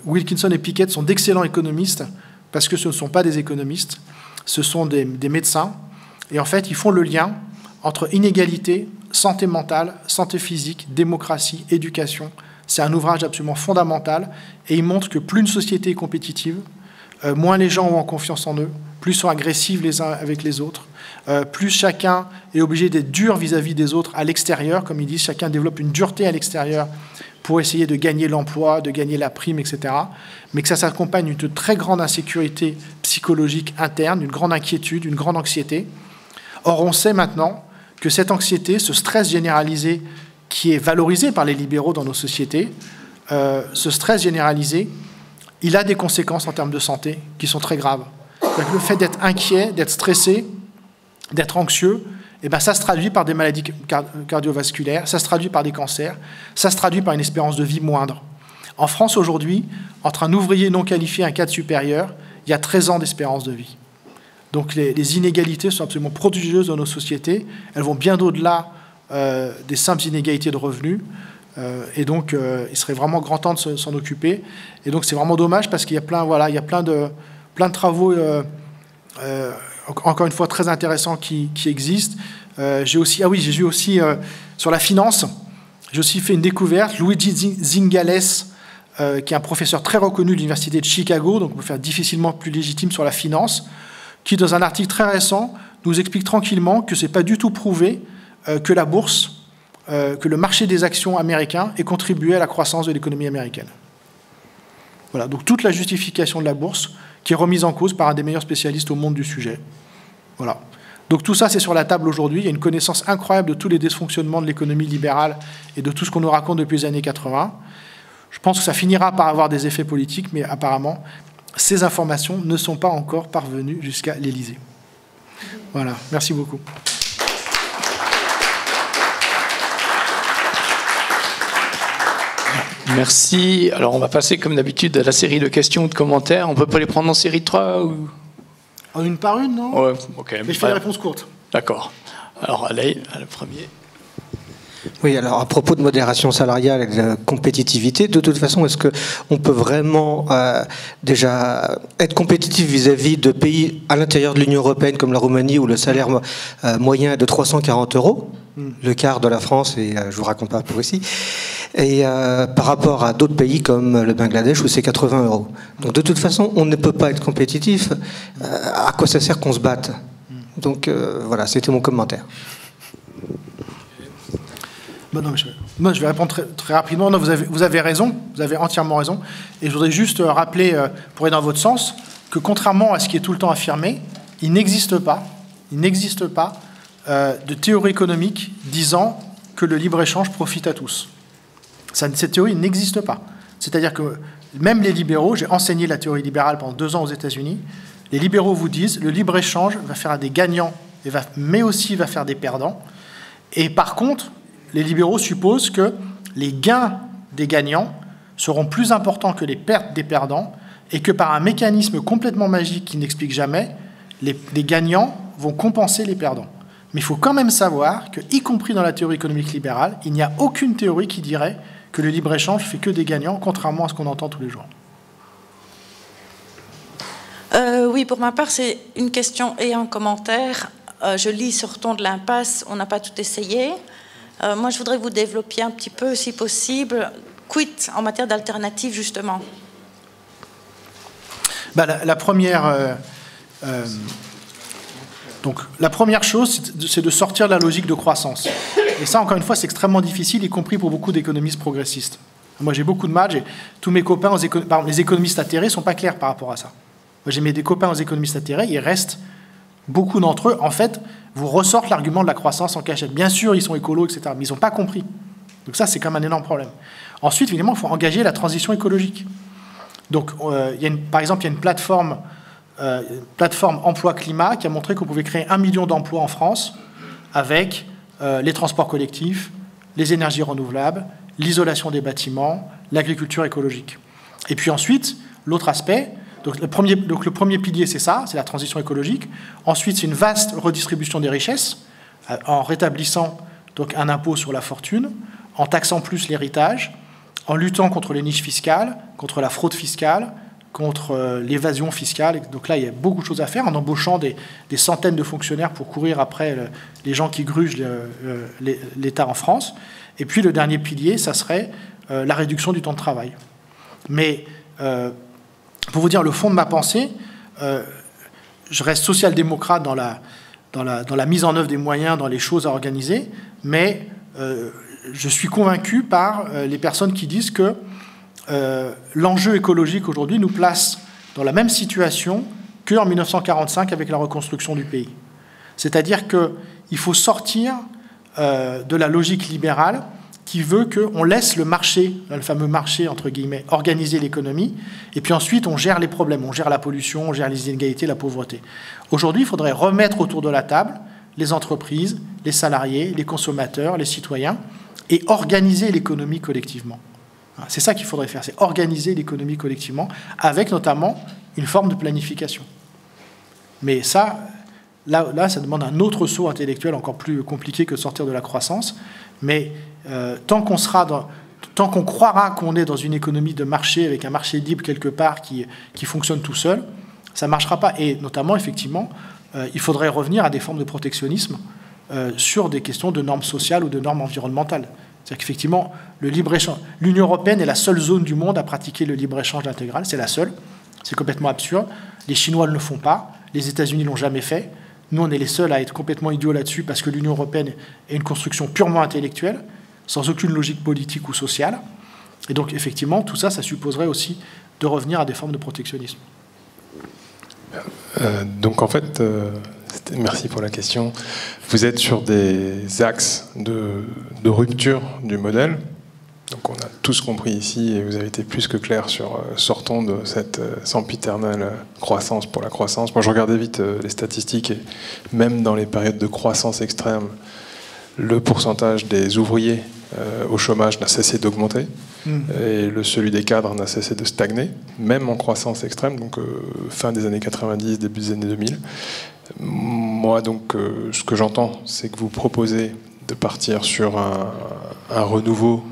Wilkinson et Pickett sont d'excellents économistes parce que ce ne sont pas des économistes, ce sont des médecins, et en fait, ils font le lien entre inégalité, santé mentale, santé physique, démocratie, éducation. C'est un ouvrage absolument fondamental, et il montre que plus une société est compétitive, moins les gens ont en confiance en eux, plus ils sont agressifs les uns avec les autres, plus chacun est obligé d'être dur vis-à-vis des autres à l'extérieur, comme ils disent, chacun développe une dureté à l'extérieur pour essayer de gagner l'emploi, de gagner la prime, etc. Mais que ça s'accompagne d'une très grande insécurité psychologique interne, d'une grande inquiétude, d'une grande anxiété. Or, on sait maintenant que cette anxiété, ce stress généralisé qui est valorisé par les libéraux dans nos sociétés, ce stress généralisé, il a des conséquences en termes de santé qui sont très graves. Donc, le fait d'être inquiet, d'être stressé, d'être anxieux, eh ben, ça se traduit par des maladies cardiovasculaires, ça se traduit par des cancers, ça se traduit par une espérance de vie moindre. En France, aujourd'hui, entre un ouvrier non qualifié et un cadre supérieur, il y a 13 ans d'espérance de vie. Donc les inégalités sont absolument prodigieuses dans nos sociétés. Elles vont bien au-delà des simples inégalités de revenus. Et donc, il serait vraiment grand temps de s'en occuper. Et donc, c'est vraiment dommage parce qu'il y a plein de travaux, encore une fois, très intéressants qui existent. J'ai vu aussi sur la finance, j'ai aussi fait une découverte. Luigi Zingales, qui est un professeur très reconnu de l'Université de Chicago, donc on peut faire difficilement plus légitime sur la finance, qui, dans un article très récent, nous explique tranquillement que ce n'est pas du tout prouvé que la bourse, que le marché des actions américain ait contribué à la croissance de l'économie américaine. Voilà, donc toute la justification de la bourse qui est remise en cause par un des meilleurs spécialistes au monde du sujet. Voilà. Donc tout ça, c'est sur la table aujourd'hui. Il y a une connaissance incroyable de tous les dysfonctionnements de l'économie libérale et de tout ce qu'on nous raconte depuis les années 80. Je pense que ça finira par avoir des effets politiques, mais apparemment, ces informations ne sont pas encore parvenues jusqu'à l'Élysée. Voilà, merci beaucoup. Merci. Alors, on va passer, comme d'habitude, à la série de questions ou de commentaires. On peut pas les prendre en série de 3 ou... En une par une, non? Ouais, ok. Mais je fais les réponses courtes. D'accord. Alors, allez, le premier. Oui, alors à propos de modération salariale et de compétitivité, de toute façon, est-ce qu'on peut vraiment déjà être compétitif vis-à-vis de pays à l'intérieur de l'Union européenne comme la Roumanie où le salaire moyen est de 340 €, le quart de la France, et je ne vous raconte pas pour ici, et par rapport à d'autres pays comme le Bangladesh où c'est 80 €. Donc de toute façon, on ne peut pas être compétitif. À quoi ça sert qu'on se batte? Donc voilà, c'était mon commentaire. Bon, non, je vais répondre très rapidement. Non, vous avez raison, vous avez entièrement raison. Et je voudrais juste rappeler, pour aller dans votre sens, que contrairement à ce qui est tout le temps affirmé, il n'existe pas de théorie économique disant que le libre-échange profite à tous. Cette théorie n'existe pas. C'est-à-dire que même les libéraux, j'ai enseigné la théorie libérale pendant 2 ans aux États-Unis, les libéraux vous disent le libre-échange va faire des gagnants, mais aussi va faire des perdants. Et par contre, les libéraux supposent que les gains des gagnants seront plus importants que les pertes des perdants et que par un mécanisme complètement magique qui n'explique jamais, les gagnants vont compenser les perdants. Mais il faut quand même savoir que, y compris dans la théorie économique libérale, il n'y a aucune théorie qui dirait que le libre-échange fait que des gagnants, contrairement à ce qu'on entend tous les jours. Oui, pour ma part, c'est une question et un commentaire. Je lis Sortons de l'impasse, on n'a pas tout essayé. Moi, je voudrais que vous développiez un petit peu, si possible, quid en matière d'alternatives, justement. La première chose, c'est de sortir de la logique de croissance. Et ça, encore une fois, c'est extrêmement difficile, y compris pour beaucoup d'économistes progressistes. Moi, j'ai beaucoup de mal. Tous mes copains, les économistes atterrés, ne sont pas clairs par rapport à ça. Moi, j'ai des copains aux économistes atterrés, il reste beaucoup d'entre eux, en fait, vous ressortent l'argument de la croissance en cachette. Bien sûr, ils sont écolos, etc., mais ils n'ont pas compris. Donc ça, c'est quand même un énorme problème. Ensuite, évidemment, il faut engager la transition écologique. Donc, par exemple, il y a une plateforme emploi-climat qui a montré qu'on pouvait créer 1 million d'emplois en France avec les transports collectifs, les énergies renouvelables, l'isolation des bâtiments, l'agriculture écologique. Et puis ensuite, l'autre aspect... Donc le premier pilier, c'est ça, c'est la transition écologique. Ensuite, c'est une vaste redistribution des richesses en rétablissant donc, un impôt sur la fortune, en taxant plus l'héritage, en luttant contre les niches fiscales, contre la fraude fiscale, contre l'évasion fiscale. Donc là, il y a beaucoup de choses à faire en embauchant des centaines de fonctionnaires pour courir après les gens qui grugent l'État en France. Et puis le dernier pilier, ça serait la réduction du temps de travail. Mais pour vous dire le fond de ma pensée, je reste social-démocrate dans la mise en œuvre des moyens, dans les choses à organiser, mais je suis convaincu par les personnes qui disent que l'enjeu écologique aujourd'hui nous place dans la même situation qu'en 1945 avec la reconstruction du pays. C'est-à-dire qu'il faut sortir de la logique libérale qui veut qu'on laisse le marché, le fameux marché, entre guillemets, organiser l'économie, et puis ensuite on gère les problèmes, on gère la pollution, on gère les inégalités, la pauvreté. Aujourd'hui, il faudrait remettre autour de la table les entreprises, les salariés, les consommateurs, les citoyens, et organiser l'économie collectivement. C'est ça qu'il faudrait faire, c'est organiser l'économie collectivement, avec notamment une forme de planification. Mais ça, là, ça demande un autre saut intellectuel encore plus compliqué que de sortir de la croissance. Mais tant qu'on croira qu'on est dans une économie de marché, avec un marché libre quelque part qui fonctionne tout seul, ça ne marchera pas. Et notamment, effectivement, il faudrait revenir à des formes de protectionnisme sur des questions de normes sociales ou de normes environnementales. C'est-à-dire qu'effectivement, le libre-échange, l'Union européenne est la seule zone du monde à pratiquer le libre-échange intégral, c'est la seule. C'est complètement absurde. Les Chinois ne le font pas, les États-Unis ne l'ont jamais fait. Nous, on est les seuls à être complètement idiots là-dessus parce que l'Union européenne est une construction purement intellectuelle, sans aucune logique politique ou sociale. Et donc, effectivement, tout ça, ça supposerait aussi de revenir à des formes de protectionnisme. Donc, en fait, merci pour la question. Vous êtes sur des axes de rupture du modèle. Donc, on a tous compris ici, et vous avez été plus que clair sur sortons de cette sempiternelle croissance pour la croissance. Moi, je regardais vite les statistiques, et même dans les périodes de croissance extrême, le pourcentage des ouvriers au chômage n'a cessé d'augmenter, et celui des cadres n'a cessé de stagner, même en croissance extrême, donc fin des années 90, début des années 2000. Moi, donc, ce que j'entends, c'est que vous proposez de partir sur un renouveau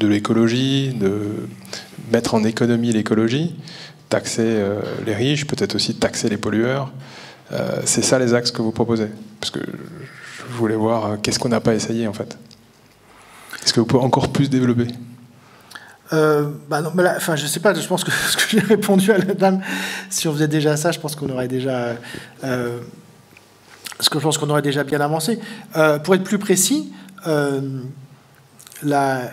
de l'écologie, de mettre en économie l'écologie, taxer les riches, peut-être aussi taxer les pollueurs. C'est ça les axes que vous proposez? Parce que je voulais voir qu'est-ce qu'on n'a pas essayé en fait. Est-ce que vous pouvez encore plus développer? Non, mais là, enfin, je sais pas, je pense que ce que j'ai répondu à la dame, si on faisait déjà ça, je pense qu'on aurait déjà... je pense qu'on aurait déjà bien avancé. Pour être plus précis, la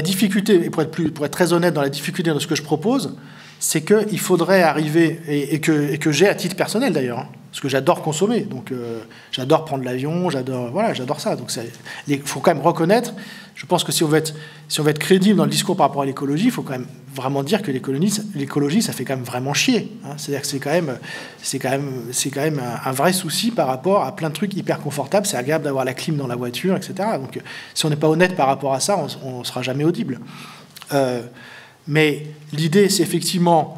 difficulté, et pour être très honnête dans la difficulté de ce que je propose, c'est qu'il faudrait arriver, et que j'ai à titre personnel d'ailleurs, hein, parce que j'adore consommer, donc j'adore prendre l'avion, j'adore ça. Donc il faut quand même reconnaître, je pense que si on veut être crédible dans le discours par rapport à l'écologie, il faut quand même vraiment dire que l'écologie, ça fait quand même vraiment chier. Hein. C'est-à-dire que c'est quand même un vrai souci par rapport à plein de trucs hyper confortables. C'est agréable d'avoir la clim dans la voiture, etc. Donc si on n'est pas honnête par rapport à ça, on ne sera jamais audible. Mais l'idée, c'est effectivement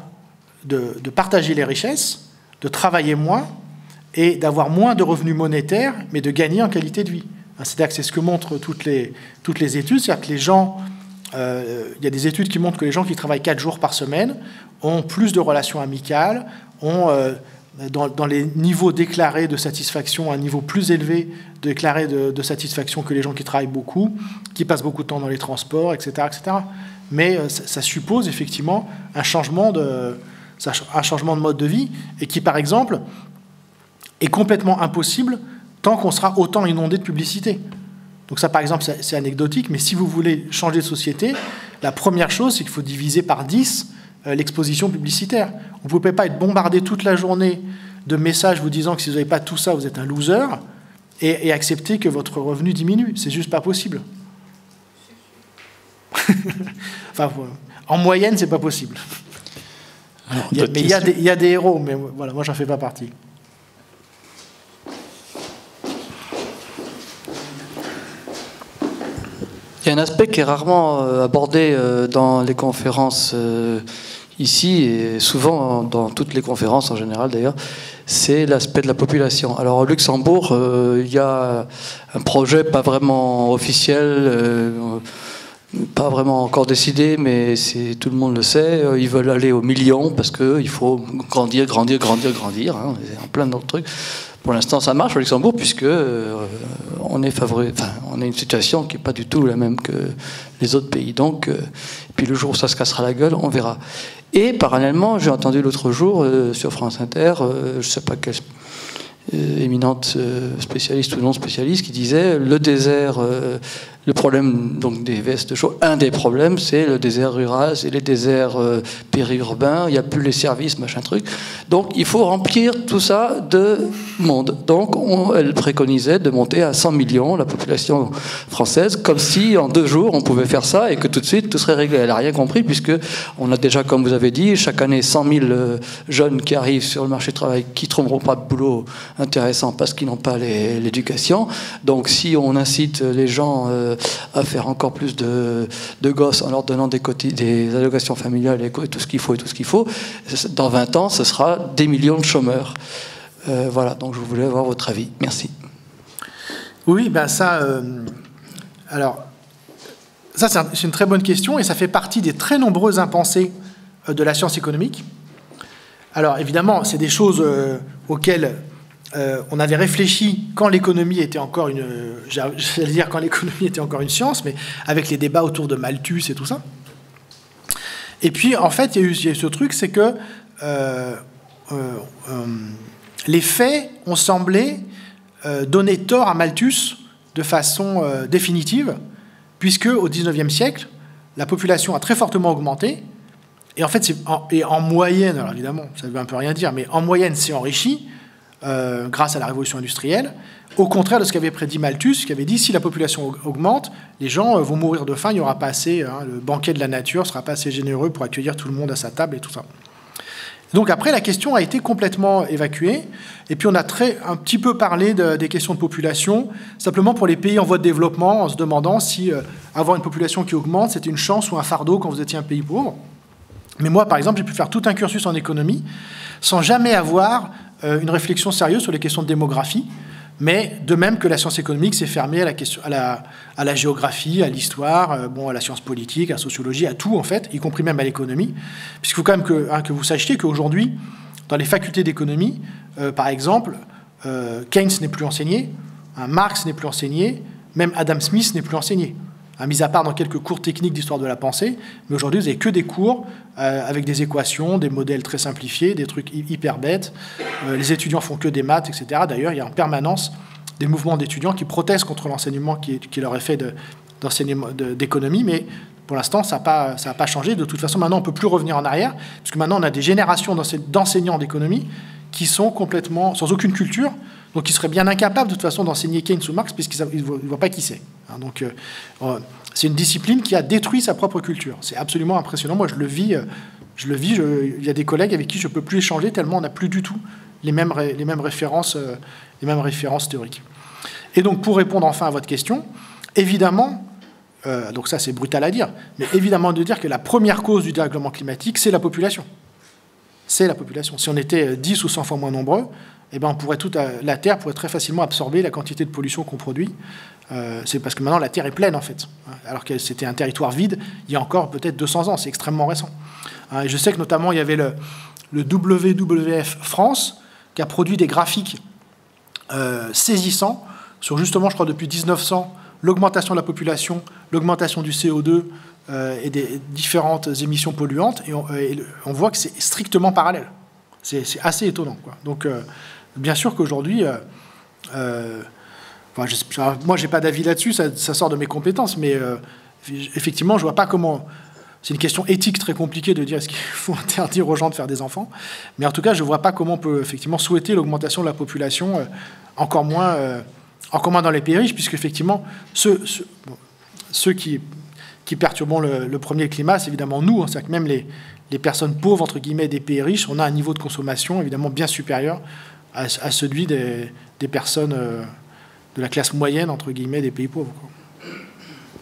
de partager les richesses, de travailler moins et d'avoir moins de revenus monétaires, mais de gagner en qualité de vie. C'est-à-dire que c'est ce que montrent toutes les études. C'est-à-dire que les gens... il y a des études qui montrent que les gens qui travaillent 4 jours par semaine ont plus de relations amicales, ont dans les niveaux déclarés de satisfaction un niveau plus élevé déclaré de satisfaction que les gens qui travaillent beaucoup, qui passent beaucoup de temps dans les transports, etc. etc. Mais ça suppose effectivement un changement de mode de vie et qui, par exemple, est complètement impossible tant qu'on sera autant inondé de publicité. Donc ça, par exemple, c'est anecdotique, mais si vous voulez changer de société, la première chose, c'est qu'il faut diviser par 10 l'exposition publicitaire. Vous ne pouvez pas être bombardé toute la journée de messages vous disant que si vous n'avez pas tout ça, vous êtes un loser, et accepter que votre revenu diminue. C'est juste pas possible. Enfin, en moyenne, c'est pas possible. Alors, il y a des héros, mais voilà, moi, j'en fais pas partie. Il y a un aspect qui est rarement abordé dans les conférences ici, et souvent dans toutes les conférences en général d'ailleurs, c'est l'aspect de la population. Alors au Luxembourg, il y a un projet pas vraiment officiel, pas vraiment encore décidé, mais tout le monde le sait. Ils veulent aller aux millions parce qu'il faut grandir. Hein, en plein d'autres trucs. Pour l'instant, ça marche au Luxembourg puisque on est on a une situation qui n'est pas du tout la même que les autres pays. Donc, puis le jour où ça se cassera la gueule, on verra. Et parallèlement, j'ai entendu l'autre jour sur France Inter, je ne sais pas quelle éminente spécialiste ou non spécialiste, qui disait le désert, le problème donc des vestes chaudes, un des problèmes, c'est le désert rural, c'est les déserts périurbains, il n'y a plus les services, machin truc. Donc il faut remplir tout ça de monde. Donc elle préconisait de monter à 100 millions la population française, comme si en 2 jours on pouvait faire ça et que tout de suite tout serait réglé. Elle n'a rien compris puisque on a déjà, comme vous avez dit, chaque année 100 000 jeunes qui arrivent sur le marché du travail qui ne trouveront pas de boulot intéressant parce qu'ils n'ont pas l'éducation. Donc si on incite les gens à faire encore plus de gosses en leur donnant des allocations familiales et tout ce qu'il faut, dans 20 ans, ce sera des millions de chômeurs. Voilà, donc je voulais avoir votre avis. Merci. Oui, ben ça... alors, ça c'est une très bonne question et ça fait partie des très nombreux impensés de la science économique. Alors évidemment, c'est des choses auxquelles on avait réfléchi quand l'économie était encore quand l'économie était encore une science, mais avec les débats autour de Malthus et tout ça. Et puis en fait, il y a eu ce truc, c'est que les faits ont semblé donner tort à Malthus de façon définitive, puisque au XIXe siècle, la population a très fortement augmenté. Et en fait, en moyenne, alors évidemment, ça ne veut un peu rien dire, mais en moyenne, c'est enrichi grâce à la révolution industrielle, au contraire de ce qu'avait prédit Malthus, qui avait dit si la population augmente, les gens vont mourir de faim, il n'y aura pas assez, le banquet de la nature ne sera pas assez généreux pour accueillir tout le monde à sa table et tout ça. Donc après, la question a été complètement évacuée, et puis on a un petit peu parlé des questions de population, simplement pour les pays en voie de développement, en se demandant si avoir une population qui augmente, c'était une chance ou un fardeau quand vous étiez un pays pauvre. Mais moi, par exemple, j'ai pu faire tout un cursus en économie sans jamais avoir une réflexion sérieuse sur les questions de démographie, mais de même que la science économique s'est fermée à la géographie, à l'histoire, à la science politique, à la sociologie, à tout en fait, y compris même à l'économie. Puisqu'il faut quand même que vous sachiez qu'aujourd'hui, dans les facultés d'économie, par exemple, Keynes n'est plus enseigné, Marx n'est plus enseigné, même Adam Smith n'est plus enseigné. Mis à part dans quelques cours techniques d'histoire de la pensée, mais aujourd'hui, vous n'avez que des cours avec des équations, des modèles très simplifiés, des trucs hyper bêtes. Les étudiants font que des maths, etc. D'ailleurs, il y a en permanence des mouvements d'étudiants qui protestent contre l'enseignement qui leur est fait d'économie, mais pour l'instant, ça n'a pas changé. De toute façon, maintenant, on ne peut plus revenir en arrière, puisque maintenant, on a des générations d'enseignants d'économie qui sont complètement sans aucune culture, donc ils seraient bien incapables de toute façon d'enseigner Keynes ou Marx puisqu'ils ne voient pas qui c'est. Donc c'est une discipline qui a détruit sa propre culture. C'est absolument impressionnant. Moi je le vis. Il y a des collègues avec qui je ne peux plus échanger tellement on n'a plus du tout les mêmes références théoriques. Et donc pour répondre enfin à votre question, évidemment, donc ça c'est brutal à dire, mais évidemment de dire que la première cause du dérèglement climatique, c'est la population. C'est la population. Si on était 10 ou 100 fois moins nombreux, eh ben la Terre pourrait très facilement absorber la quantité de pollution qu'on produit. C'est parce que maintenant la Terre est pleine en fait. Alors que c'était un territoire vide il y a encore peut-être 200 ans. C'est extrêmement récent. Et je sais que notamment il y avait le WWF France qui a produit des graphiques saisissants sur justement, je crois depuis 1900, l'augmentation de la population, l'augmentation du CO2 et des différentes émissions polluantes. Et on voit que c'est strictement parallèle. C'est assez étonnant, quoi. Donc, bien sûr qu'aujourd'hui, moi, j'ai pas d'avis là-dessus, ça sort de mes compétences, mais effectivement, je vois pas comment. C'est une question éthique très compliquée de dire est-ce qu'il faut interdire aux gens de faire des enfants, mais en tout cas, je vois pas comment on peut effectivement souhaiter l'augmentation de la population, encore moins dans les pays riches, puisque effectivement, ceux qui perturbons le premier climat, c'est évidemment nous, c'est-à-dire que même les personnes pauvres, entre guillemets, des pays riches, on a un niveau de consommation évidemment bien supérieur à celui des personnes de la classe moyenne, entre guillemets, des pays pauvres, quoi.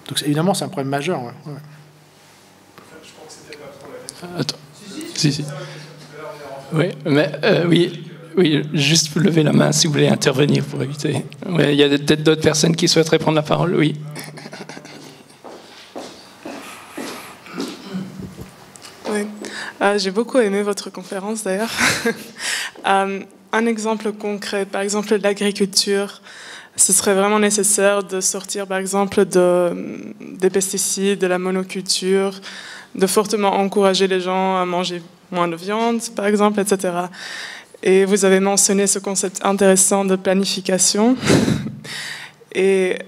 Donc évidemment, c'est un problème majeur. Ouais. Je crois que c'était pas trop la question. Attends. Si. Oui, mais oui, juste lever la main si vous voulez intervenir pour éviter. Ouais, il y a peut-être d'autres personnes qui souhaiteraient prendre la parole. Oui. Oui, j'ai beaucoup aimé votre conférence d'ailleurs. Un exemple concret, par exemple l'agriculture, ce serait vraiment nécessaire de sortir par exemple des pesticides, de la monoculture, de fortement encourager les gens à manger moins de viande par exemple, etc. Et vous avez mentionné ce concept intéressant de planification. Et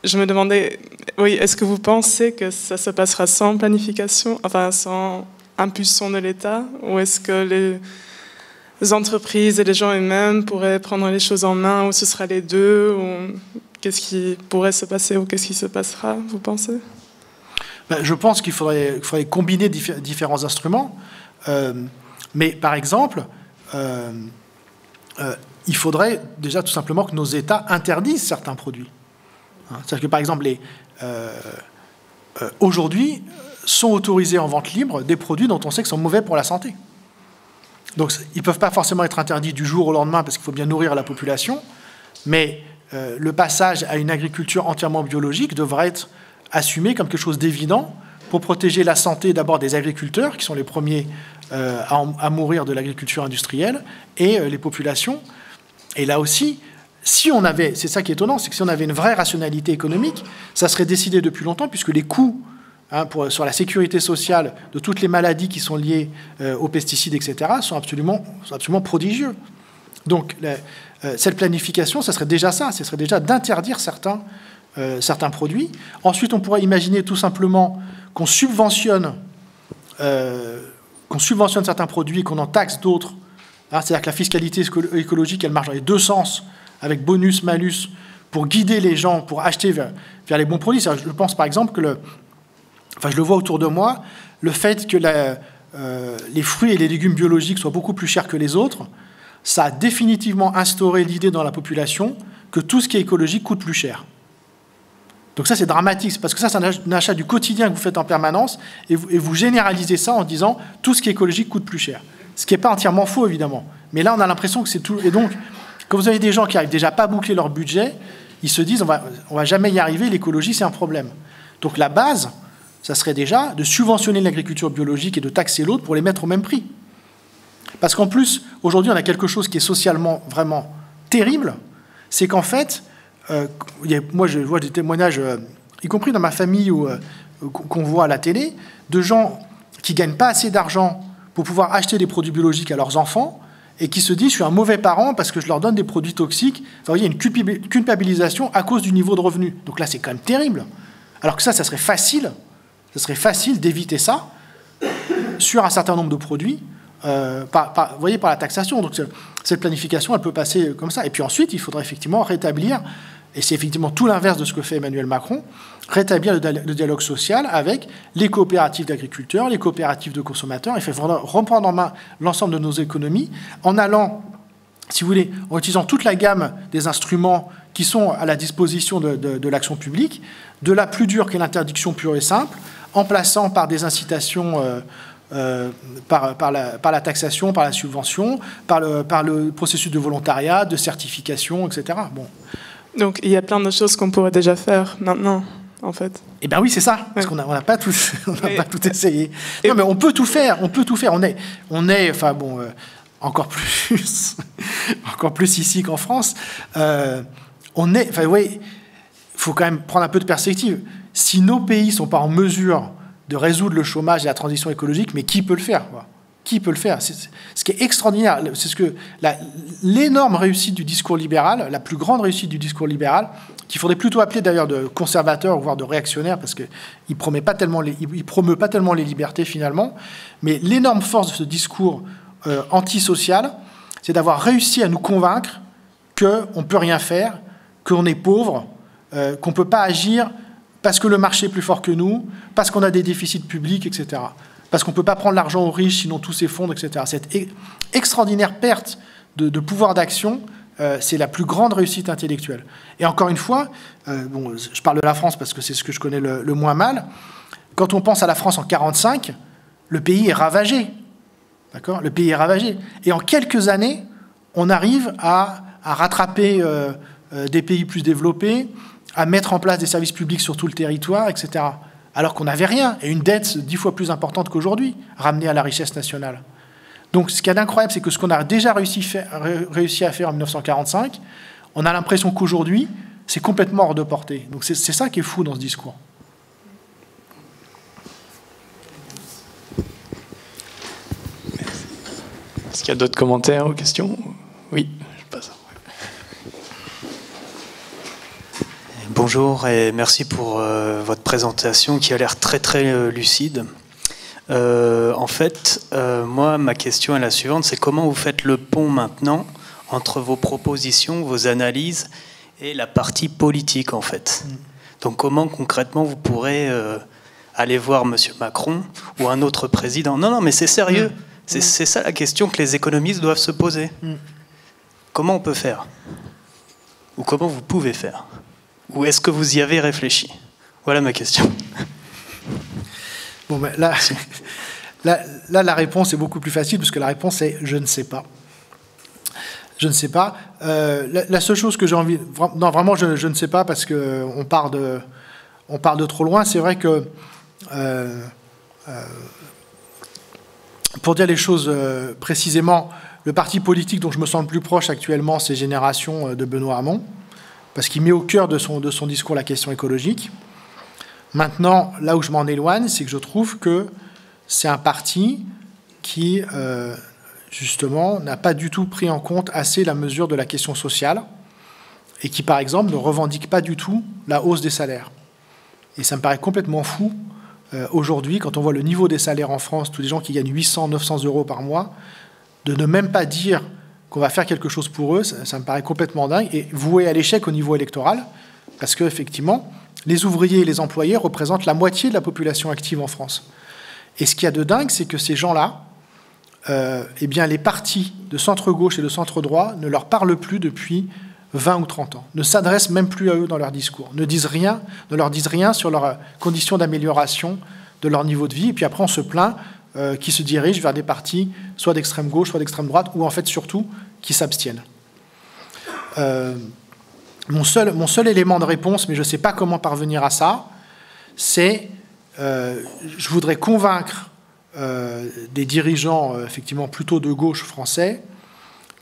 je me demandais, oui, est-ce que vous pensez que ça se passera sans planification, enfin sans impulsion de l'État, ou est-ce que les entreprises et les gens eux-mêmes pourraient prendre les choses en main, ou ce sera les deux, ou qu'est-ce qui pourrait se passer, ou qu'est-ce qui se passera, vous pensez? Je pense qu'il faudrait combiner différents instruments, mais par exemple, il faudrait déjà tout simplement que nos États interdisent certains produits. C'est-à-dire que par exemple, aujourd'hui, sont autorisés en vente libre des produits dont on sait qu'ils sont mauvais pour la santé. Donc ils ne peuvent pas forcément être interdits du jour au lendemain parce qu'il faut bien nourrir la population, mais le passage à une agriculture entièrement biologique devrait être assumé comme quelque chose d'évident pour protéger la santé d'abord des agriculteurs, qui sont les premiers à mourir de l'agriculture industrielle, et les populations. Et là aussi, si on avait, c'est ça qui est étonnant, c'est que si on avait une vraie rationalité économique, ça serait décidé depuis longtemps, puisque les coûts sur la sécurité sociale de toutes les maladies qui sont liées aux pesticides, etc., sont absolument prodigieux. Donc, cette planification, ça serait déjà ça, ce serait déjà d'interdire certains produits. Ensuite, on pourrait imaginer tout simplement qu'on subventionne certains produits et qu'on en taxe d'autres. C'est-à-dire que la fiscalité écologique, elle marche dans les deux sens, avec bonus, malus, pour guider les gens, pour acheter vers les bons produits. Je pense par exemple que je le vois autour de moi, le fait que les fruits et les légumes biologiques soient beaucoup plus chers que les autres, ça a définitivement instauré l'idée dans la population que tout ce qui est écologique coûte plus cher. Donc ça, c'est dramatique, parce que ça, c'est un achat du quotidien que vous faites en permanence, et vous généralisez ça en disant tout ce qui est écologique coûte plus cher. Ce qui n'est pas entièrement faux, évidemment. Mais là, on a l'impression que c'est tout. Et donc, quand vous avez des gens qui n'arrivent déjà pas à boucler leur budget, ils se disent on va jamais y arriver, l'écologie, c'est un problème. Donc la base, ça serait déjà de subventionner l'agriculture biologique et de taxer l'autre pour les mettre au même prix. Parce qu'en plus, aujourd'hui, on a quelque chose qui est socialement vraiment terrible, c'est qu'en fait, moi je vois des témoignages, y compris dans ma famille, qu'on voit à la télé, de gens qui ne gagnent pas assez d'argent pour pouvoir acheter des produits biologiques à leurs enfants, et qui se disent « je suis un mauvais parent parce que je leur donne des produits toxiques ». Enfin, il y a une culpabilisation à cause du niveau de revenu. Donc là, c'est quand même terrible. Alors que ça serait facile d'éviter ça sur un certain nombre de produits, vous voyez, par la taxation. Donc cette planification, elle peut passer comme ça. Et puis ensuite, il faudrait effectivement rétablir, et c'est effectivement tout l'inverse de ce que fait Emmanuel Macron, rétablir le dialogue social avec les coopératives d'agriculteurs, les coopératives de consommateurs. Il faut reprendre en main l'ensemble de nos économies en allant, si vous voulez, en utilisant toute la gamme des instruments qui sont à la disposition de l'action publique, de la plus dure qu'est l'interdiction pure et simple, en plaçant par des incitations, par la taxation, par la subvention, par le processus de volontariat, de certification, etc. Bon. Donc il y a plein de choses qu'on pourrait déjà faire maintenant, en fait. Eh bien oui, c'est ça, parce qu'on n'a pas tout essayé. Non, mais on peut tout faire, On est enfin bon, encore plus ici qu'en France. Enfin oui, il faut quand même prendre un peu de perspective. Si nos pays sont pas en mesure de résoudre le chômage et la transition écologique, mais qui peut le faire, quoi ? Qui peut le faire ? Ce qui est extraordinaire, c'est l'énorme réussite du discours libéral, la plus grande réussite du discours libéral, qu'il faudrait plutôt appeler d'ailleurs de conservateur, voire de réactionnaire, parce qu'il ne promeut pas tellement les libertés finalement. Mais l'énorme force de ce discours antisocial, c'est d'avoir réussi à nous convaincre qu'on ne peut rien faire, qu'on est pauvre, qu'on ne peut pas agir parce que le marché est plus fort que nous, parce qu'on a des déficits publics, etc. Parce qu'on ne peut pas prendre l'argent aux riches, sinon tout s'effondre, etc. Cette extraordinaire perte de pouvoir d'action, c'est la plus grande réussite intellectuelle. Et encore une fois, je parle de la France parce que c'est ce que je connais le moins mal, quand on pense à la France en 1945, le pays est ravagé. D'accord ? Le pays est ravagé. Et en quelques années, on arrive à rattraper des pays plus développés, à mettre en place des services publics sur tout le territoire, etc. alors qu'on n'avait rien, et une dette 10 fois plus importante qu'aujourd'hui, ramenée à la richesse nationale. Donc ce qu'il y a d'incroyable, c'est que ce qu'on a déjà réussi à faire en 1945, on a l'impression qu'aujourd'hui, c'est complètement hors de portée. Donc c'est ça qui est fou dans ce discours. Est-ce qu'il y a d'autres commentaires ou questions? Oui, je passe. Bonjour et merci pour votre présentation qui a l'air très très lucide. En fait, moi, ma question est la suivante, c'est comment vous faites le pont maintenant entre vos propositions, vos analyses et la partie politique, en fait. Donc comment concrètement vous pourrez aller voir M. Macron ou un autre président? Non, mais c'est sérieux. C'est ça la question que les économistes doivent se poser. Comment on peut faire? Ou comment vous pouvez faire? Ou est-ce que vous y avez réfléchi? Voilà ma question. Bon, ben là, la réponse est beaucoup plus facile, parce que la réponse est « je ne sais pas ». Je ne sais pas. La seule chose que j'ai envie... Non, vraiment, je ne sais pas, parce qu'on part de trop loin. C'est vrai que... pour dire les choses précisément, le parti politique dont je me sens le plus proche actuellement, c'est Génération de Benoît Hamon, parce qu'il met au cœur de son discours la question écologique. Maintenant, là où je m'en éloigne, c'est que je trouve que c'est un parti qui, justement, n'a pas du tout pris en compte assez la mesure de la question sociale et qui, par exemple, ne revendique pas du tout la hausse des salaires. Et ça me paraît complètement fou, aujourd'hui, quand on voit le niveau des salaires en France, tous les gens qui gagnent 800, 900 euros par mois, de ne même pas dire qu'on va faire quelque chose pour eux, ça me paraît complètement dingue et voué à l'échec au niveau électoral, parce qu'effectivement, les ouvriers et les employés représentent la moitié de la population active en France. Et ce qu'il y a de dingue, c'est que ces gens-là, eh bien, les partis de centre-gauche et de centre-droit ne leur parlent plus depuis 20 ou 30 ans, ne s'adressent même plus à eux dans leur discours, ne leur disent rien sur leurs conditions d'amélioration de leur niveau de vie, et puis après on se plaint qui se dirigent vers des partis soit d'extrême gauche, soit d'extrême droite, ou en fait surtout qui s'abstiennent. Mon seul élément de réponse, mais je ne sais pas comment parvenir à ça, c'est je voudrais convaincre des dirigeants effectivement plutôt de gauche français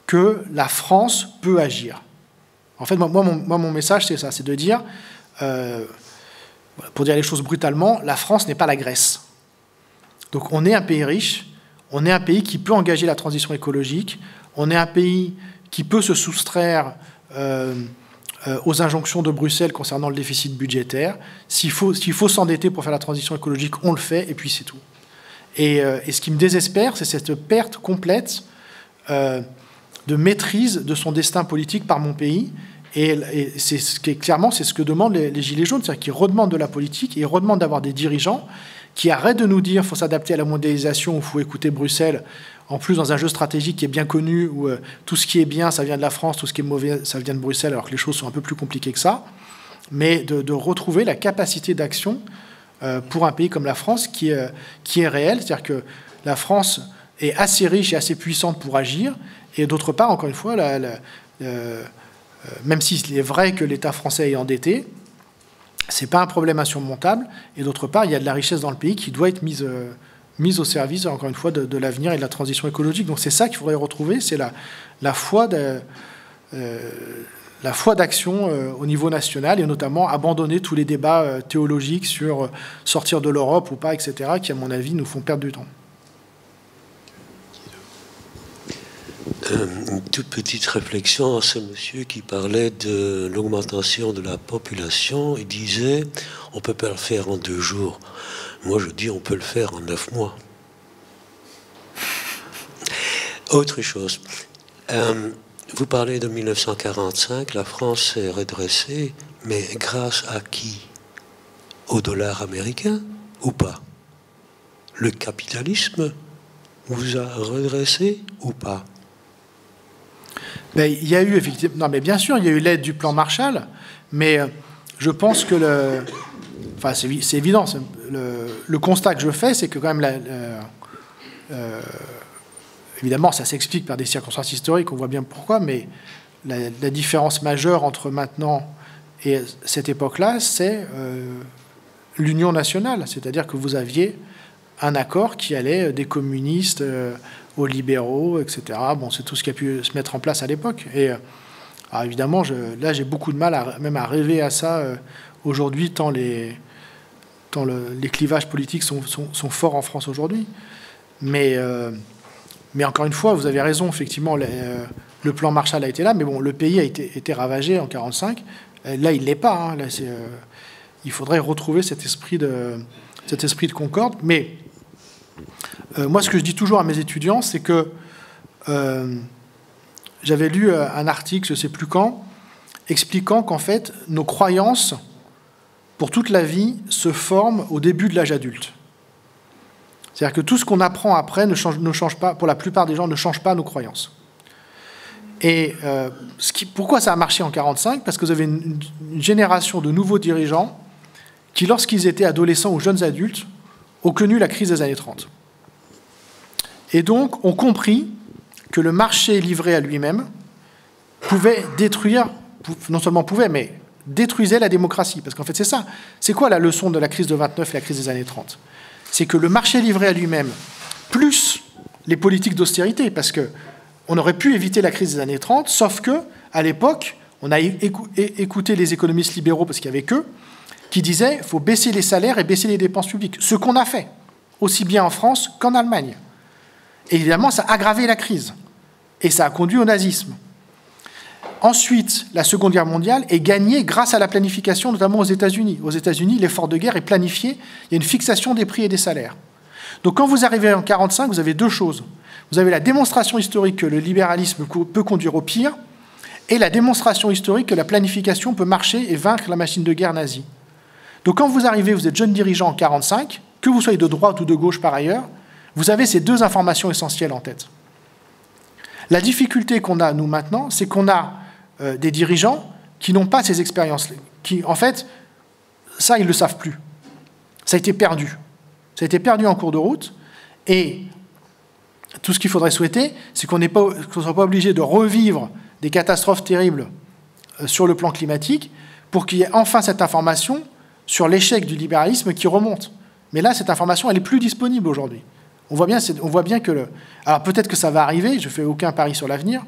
que la France peut agir. En fait, moi mon message, c'est ça, c'est de dire, pour dire les choses brutalement, la France n'est pas la Grèce. Donc on est un pays riche, on est un pays qui peut engager la transition écologique, on est un pays qui peut se soustraire aux injonctions de Bruxelles concernant le déficit budgétaire. S'il faut s'endetter pour faire la transition écologique, on le fait, et puis c'est tout. Et ce qui me désespère, c'est cette perte complète de maîtrise de son destin politique par mon pays. Et c'est clairement, c'est ce que demandent les Gilets jaunes, c'est-à-dire qu'ils redemandent de la politique, et ils redemandent d'avoir des dirigeants qui arrêtent de nous dire qu'il faut s'adapter à la mondialisation, il faut écouter Bruxelles, en plus dans un jeu stratégique qui est bien connu, où tout ce qui est bien, ça vient de la France, tout ce qui est mauvais, ça vient de Bruxelles, alors que les choses sont un peu plus compliquées que ça, mais de retrouver la capacité d'action pour un pays comme la France qui est réelle, c'est-à-dire que la France est assez riche et assez puissante pour agir, et d'autre part, encore une fois, même s'il est vrai que l'État français est endetté, ce n'est pas un problème insurmontable, et d'autre part, il y a de la richesse dans le pays qui doit être mise au service, encore une fois, de l'avenir et de la transition écologique. Donc c'est ça qu'il faudrait retrouver, c'est la foi d'action au niveau national, et notamment abandonner tous les débats théologiques sur sortir de l'Europe ou pas, etc., qui, à mon avis, nous font perdre du temps. Une toute petite réflexion à ce monsieur qui parlait de l'augmentation de la population. Il disait, on ne peut pas le faire en 2 jours. Moi, je dis, on peut le faire en 9 mois. Autre chose. Vous parlez de 1945, la France s'est redressée, mais grâce à qui? Au dollar américain ou pas? Le capitalisme vous a redressé ou pas? Ben, il y a eu effectivement, non, mais bien sûr, il y a eu l'aide du plan Marshall, mais je pense que enfin, c'est évident. Le constat que je fais, c'est que quand même, évidemment, ça s'explique par des circonstances historiques, on voit bien pourquoi, mais la différence majeure entre maintenant et cette époque-là, c'est l'union nationale, c'est-à-dire que vous aviez un accord qui allait des communistes aux libéraux, etc. Bon, c'est tout ce qui a pu se mettre en place à l'époque. Et alors évidemment, là, j'ai beaucoup de mal même à rêver à ça aujourd'hui, tant les clivages politiques sont forts en France aujourd'hui. Mais encore une fois, vous avez raison, effectivement, le plan Marshall a été là, mais bon, le pays a été ravagé en 1945. Là, il ne l'est pas. Hein. Là, il faudrait retrouver cet esprit de concorde. Mais moi, ce que je dis toujours à mes étudiants, c'est que j'avais lu un article, je ne sais plus quand, expliquant qu'en fait, nos croyances, pour toute la vie, se forment au début de l'âge adulte. C'est-à-dire que tout ce qu'on apprend après ne change pas, pour la plupart des gens, ne change pas nos croyances. Et pourquoi ça a marché en 1945 ? Parce que vous avez une génération de nouveaux dirigeants qui, lorsqu'ils étaient adolescents ou jeunes adultes, ont connu la crise des années 30. Et donc, ont compris que le marché livré à lui-même pouvait détruire, non seulement pouvait, mais détruisait la démocratie. Parce qu'en fait, c'est ça. C'est quoi la leçon de la crise de 29 et la crise des années 30 ? C'est que le marché livré à lui-même, plus les politiques d'austérité, parce qu'on aurait pu éviter la crise des années 30, sauf que, à l'époque, on a écouté les économistes libéraux, parce qu'il n'y avait qu'eux, qui disaient qu'il faut baisser les salaires et baisser les dépenses publiques. Ce qu'on a fait, aussi bien en France qu'en Allemagne. Et évidemment, ça a aggravé la crise. Et ça a conduit au nazisme. Ensuite, la Seconde Guerre mondiale est gagnée grâce à la planification, notamment aux États-Unis. Aux États-Unis, l'effort de guerre est planifié. Il y a une fixation des prix et des salaires. Donc quand vous arrivez en 1945, vous avez deux choses. Vous avez la démonstration historique que le libéralisme peut conduire au pire, et la démonstration historique que la planification peut marcher et vaincre la machine de guerre nazie. Donc quand vous arrivez, vous êtes jeune dirigeant en 1945, que vous soyez de droite ou de gauche par ailleurs, vous avez ces deux informations essentielles en tête. La difficulté qu'on a, nous, maintenant, c'est qu'on a des dirigeants qui n'ont pas ces expériences, qui, en fait, ça, ils ne le savent plus. Ça a été perdu. Ça a été perdu en cours de route, et tout ce qu'il faudrait souhaiter, c'est qu'on ne soit pas obligé de revivre des catastrophes terribles sur le plan climatique pour qu'il y ait enfin cette information sur l'échec du libéralisme qui remonte. Mais là, cette information, elle n'est plus disponible aujourd'hui. On voit bien que... Alors peut-être que ça va arriver, je ne fais aucun pari sur l'avenir,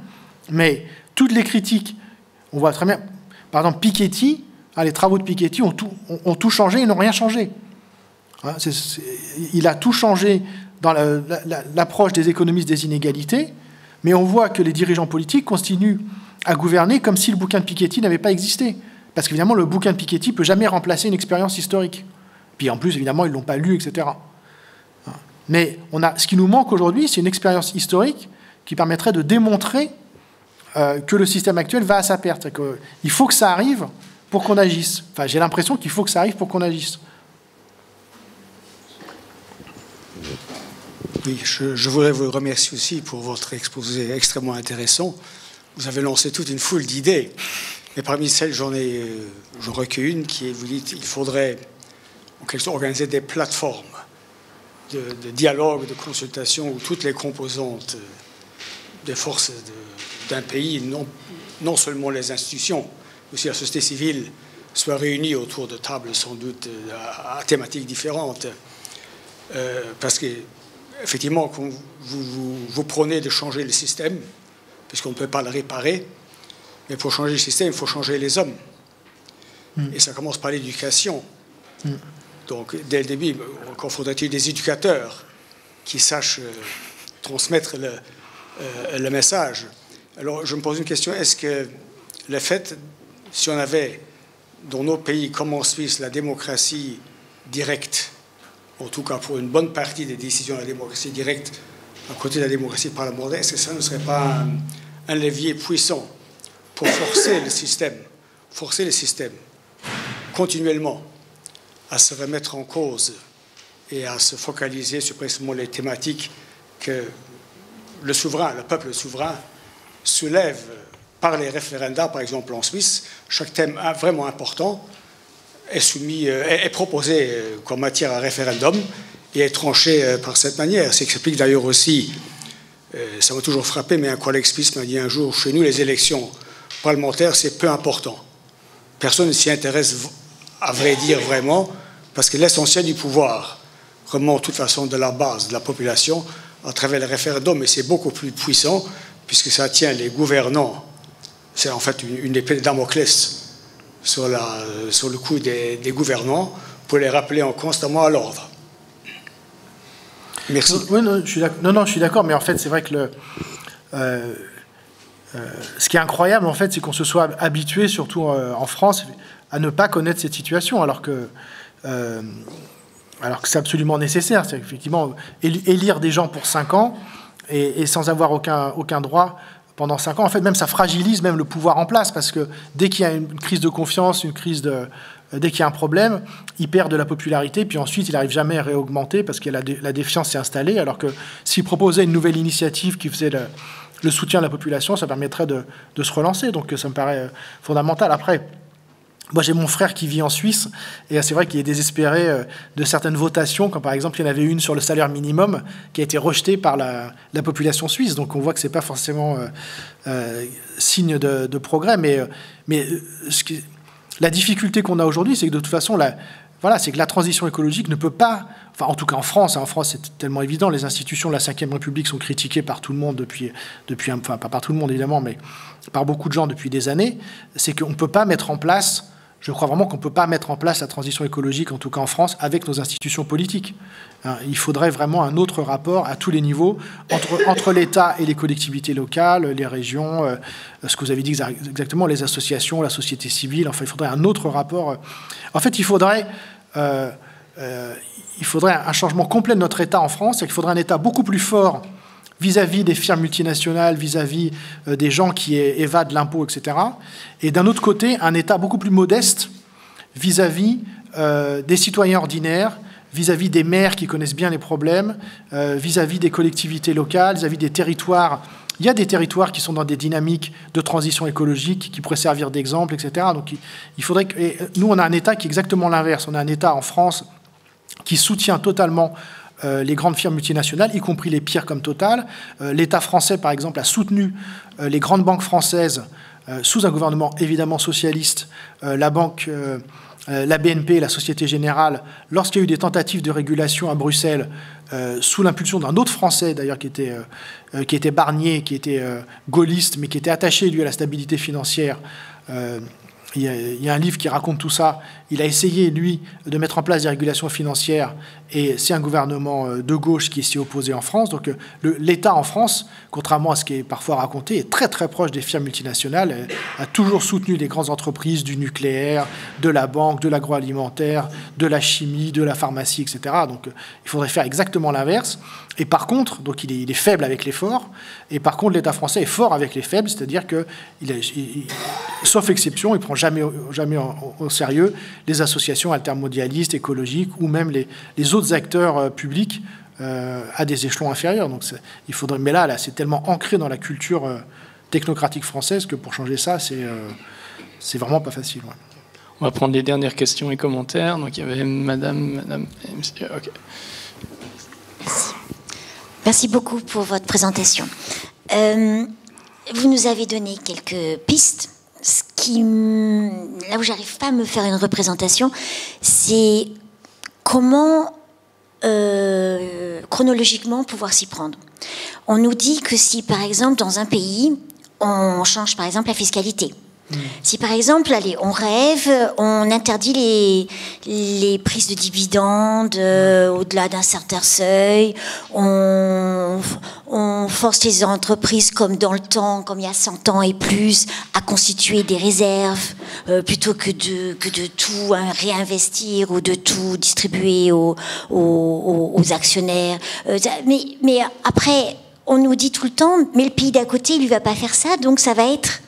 mais toutes les critiques, on voit très bien... Par exemple, Piketty, les travaux de Piketty ont tout changé et n'ont rien changé. Il a tout changé dans l'approche des économistes des inégalités, mais on voit que les dirigeants politiques continuent à gouverner comme si le bouquin de Piketty n'avait pas existé. Parce qu'évidemment, le bouquin de Piketty ne peut jamais remplacer une expérience historique. Puis en plus, évidemment, ils ne l'ont pas lu, etc. Mais ce qui nous manque aujourd'hui, c'est une expérience historique qui permettrait de démontrer que le système actuel va à sa perte. Il faut que ça arrive pour qu'on agisse. Enfin, j'ai l'impression qu'il faut que ça arrive pour qu'on agisse. Oui, je voudrais vous remercier aussi pour votre exposé extrêmement intéressant. Vous avez lancé toute une foule d'idées. Et parmi celles, j'en recueille une qui est, vous dites, il faudrait en quelque sorte organiser des plateformes de dialogue, de consultation, où toutes les composantes des forces d'un pays, non seulement les institutions, mais aussi la société civile, soient réunies autour de tables sans doute à thématiques différentes. Parce que, effectivement, quand vous prenez de changer le système, puisqu'on ne peut pas le réparer, mais pour changer le système, il faut changer les hommes. Et ça commence par l'éducation. Donc, dès le début, encore faudrait-il des éducateurs qui sachent transmettre le message. Alors, je me pose une question. Est-ce que le fait, si on avait dans nos pays comme en Suisse la démocratie directe, en tout cas pour une bonne partie des décisions de la démocratie directe, à côté de la démocratie parlementaire, est-ce que ça ne serait pas un levier puissant pour forcer le système continuellement à se remettre en cause et à se focaliser sur précisément les thématiques que le peuple souverain soulève par les référendums, par exemple en Suisse. Chaque thème vraiment important est proposé comme matière à référendum et est tranché par cette manière. Ce qui explique d'ailleurs aussi, ça m'a toujours frappé, mais un collègue suisse m'a dit un jour, chez nous, les élections parlementaires, c'est peu important. Personne ne s'y intéresse, à vrai dire, vraiment, Parce que l'essentiel du pouvoir remonte de toute façon de la base de la population à travers le référendum, et c'est beaucoup plus puissant puisque ça tient les gouvernants. C'est en fait une épée de Damoclès sur le cou des gouvernants pour les rappeler constamment à l'ordre. Merci. Oui, non, je suis d'accord, mais en fait, c'est vrai que ce qui est incroyable, en fait, c'est qu'on se soit habitué, surtout en France, à ne pas connaître cette situation, alors que c'est absolument nécessaire. C'est effectivement élire des gens pour 5 ans et sans avoir aucun droit pendant 5 ans. En fait, même ça fragilise même le pouvoir en place, parce que dès qu'il y a une crise de confiance, dès qu'il y a un problème, il perd de la popularité, puis ensuite il n'arrive jamais à réaugmenter parce que la défiance s'est installée, alors que s'il proposait une nouvelle initiative qui faisait le soutien de la population, ça permettrait de se relancer. Donc ça me paraît fondamental. Après, moi j'ai mon frère qui vit en Suisse, et c'est vrai qu'il est désespéré de certaines votations, comme par exemple il y en avait une sur le salaire minimum qui a été rejetée par la population suisse. Donc on voit que ce n'est pas forcément signe de progrès, mais la difficulté qu'on a aujourd'hui, c'est que de toute façon, c'est que la transition écologique ne peut pas, enfin en tout cas en France c'est tellement évident, les institutions de la Ve République sont critiquées par tout le monde enfin pas par tout le monde évidemment, mais par beaucoup de gens depuis des années, c'est qu'on ne peut pas mettre en place, je crois vraiment qu'on ne peut pas mettre en place la transition écologique, en tout cas en France, avec nos institutions politiques. Il faudrait vraiment un autre rapport à tous les niveaux, entre l'État et les collectivités locales, les régions, ce que vous avez dit exactement, les associations, la société civile. Enfin, il faudrait un autre rapport. En fait, il faudrait un changement complet de notre État en France, et qu'il faudrait un État beaucoup plus fort vis-à-vis des firmes multinationales, vis-à-vis des gens qui évadent l'impôt, etc. Et d'un autre côté, un État beaucoup plus modeste vis-à-vis des citoyens ordinaires, vis-à-vis des maires qui connaissent bien les problèmes, vis-à-vis des collectivités locales, vis-à-vis des territoires. Il y a des territoires qui sont dans des dynamiques de transition écologique, qui pourraient servir d'exemple, etc. Donc il faudrait que... Et nous, on a un État qui est exactement l'inverse. On a un État en France qui soutient totalement les grandes firmes multinationales, y compris les pires comme Total. L'État français, par exemple, a soutenu les grandes banques françaises sous un gouvernement évidemment socialiste, la BNP, la Société Générale, lorsqu'il y a eu des tentatives de régulation à Bruxelles, sous l'impulsion d'un autre Français, d'ailleurs, qui était Barnier, qui était gaulliste, mais qui était attaché, lui, à la stabilité financière. Il y a un livre qui raconte tout ça. Il a essayé, lui, de mettre en place des régulations financières, et c'est un gouvernement de gauche qui s'y est opposé en France. Donc l'État en France, contrairement à ce qui est parfois raconté, est très très proche des firmes multinationales, a toujours soutenu les grandes entreprises du nucléaire, de la banque, de l'agroalimentaire, de la chimie, de la pharmacie, etc. Donc il faudrait faire exactement l'inverse. Et par contre, donc il est faible avec les forts, et par contre l'État français est fort avec les faibles, c'est-à-dire que, sauf exception, il ne prend jamais au sérieux les associations altermondialistes, écologiques, ou même les autres acteurs publics à des échelons inférieurs. Donc il faudrait, mais là c'est tellement ancré dans la culture technocratique française que pour changer ça, c'est vraiment pas facile. Ouais. On va prendre les dernières questions et commentaires. Donc il y avait madame et monsieur. Ok. Merci beaucoup pour votre présentation. Vous nous avez donné quelques pistes. Là où j'arrive pas à me faire une représentation, c'est comment chronologiquement pouvoir s'y prendre. On nous dit que si, par exemple, dans un pays, on change, par exemple, la fiscalité. Si par exemple, allez, on rêve, on interdit les prises de dividendes au-delà d'un certain seuil, on force les entreprises comme dans le temps, comme il y a 100 ans et plus, à constituer des réserves plutôt que de tout réinvestir ou de tout distribuer aux actionnaires. Mais après, on nous dit tout le temps, mais le pays d'à côté, il ne va pas faire ça, donc ça va être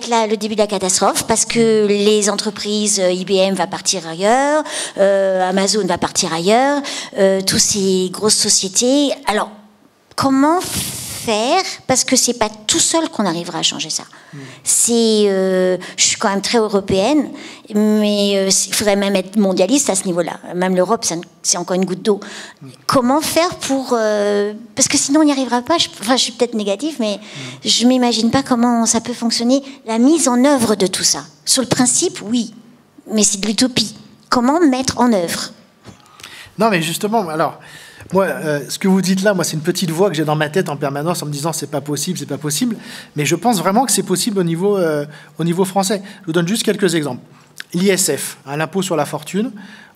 là le début de la catastrophe, parce que les entreprises, IBM va partir ailleurs, Amazon va partir ailleurs, toutes ces grosses sociétés. Alors, comment faire? Parce que c'est pas tout seul qu'on arrivera à changer ça. Je suis quand même très européenne, mais il faudrait même être mondialiste à ce niveau-là. Même l'Europe, c'est encore une goutte d'eau. Comment faire pour... parce que sinon, on n'y arrivera pas. Je suis peut-être négative, mais je m'imagine pas comment ça peut fonctionner. La mise en œuvre de tout ça. Sur le principe, oui, mais c'est de l'utopie. comment mettre en œuvre? Non, mais justement, alors, moi, ce que vous dites là, moi, c'est une petite voix que j'ai dans ma tête en permanence en me disant c'est pas possible, c'est pas possible. Mais je pense vraiment que c'est possible au niveau français. Je vous donne juste quelques exemples. L'ISF, l'impôt sur la fortune,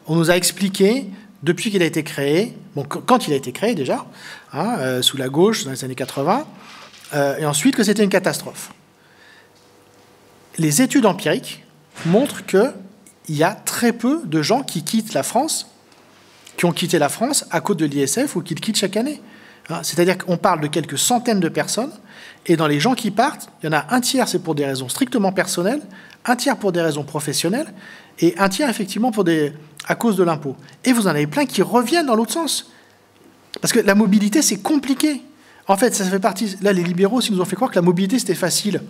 on nous a expliqué depuis qu'il a été créé, bon, quand il a été créé déjà, sous la gauche dans les années 80, et ensuite que c'était une catastrophe. Les études empiriques montrent qu'il y a très peu de gens qui quittent la France, qui ont quitté la France à cause de l'ISF ou qui le quittent chaque année. C'est-à-dire qu'on parle de quelques centaines de personnes, et dans les gens qui partent, il y en a un tiers, c'est pour des raisons strictement personnelles, un tiers pour des raisons professionnelles, et un tiers, effectivement, à cause de l'impôt. Et vous en avez plein qui reviennent dans l'autre sens. Parce que la mobilité, c'est compliqué. En fait, ça fait partie... Là, les libéraux aussi nous ont fait croire que la mobilité, c'était facile.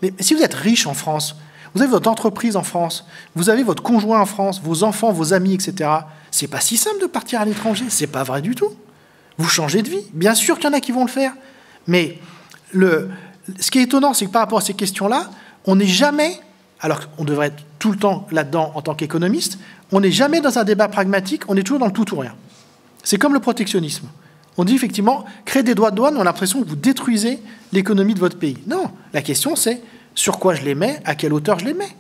Mais si vous êtes riche en France, vous avez votre entreprise en France, vous avez votre conjoint en France, vos enfants, vos amis, etc., c'est pas si simple de partir à l'étranger. C'est pas vrai du tout. Vous changez de vie. Bien sûr qu'il y en a qui vont le faire. Mais ce qui est étonnant, c'est que par rapport à ces questions-là, on n'est jamais, alors qu'on devrait être tout le temps là-dedans en tant qu'économiste, on n'est jamais dans un débat pragmatique, on est toujours dans le tout ou rien. C'est comme le protectionnisme. On dit effectivement, créer des droits de douane, on a l'impression que vous détruisez l'économie de votre pays. Non, la question c'est sur quoi je les mets, à quelle hauteur je les mets.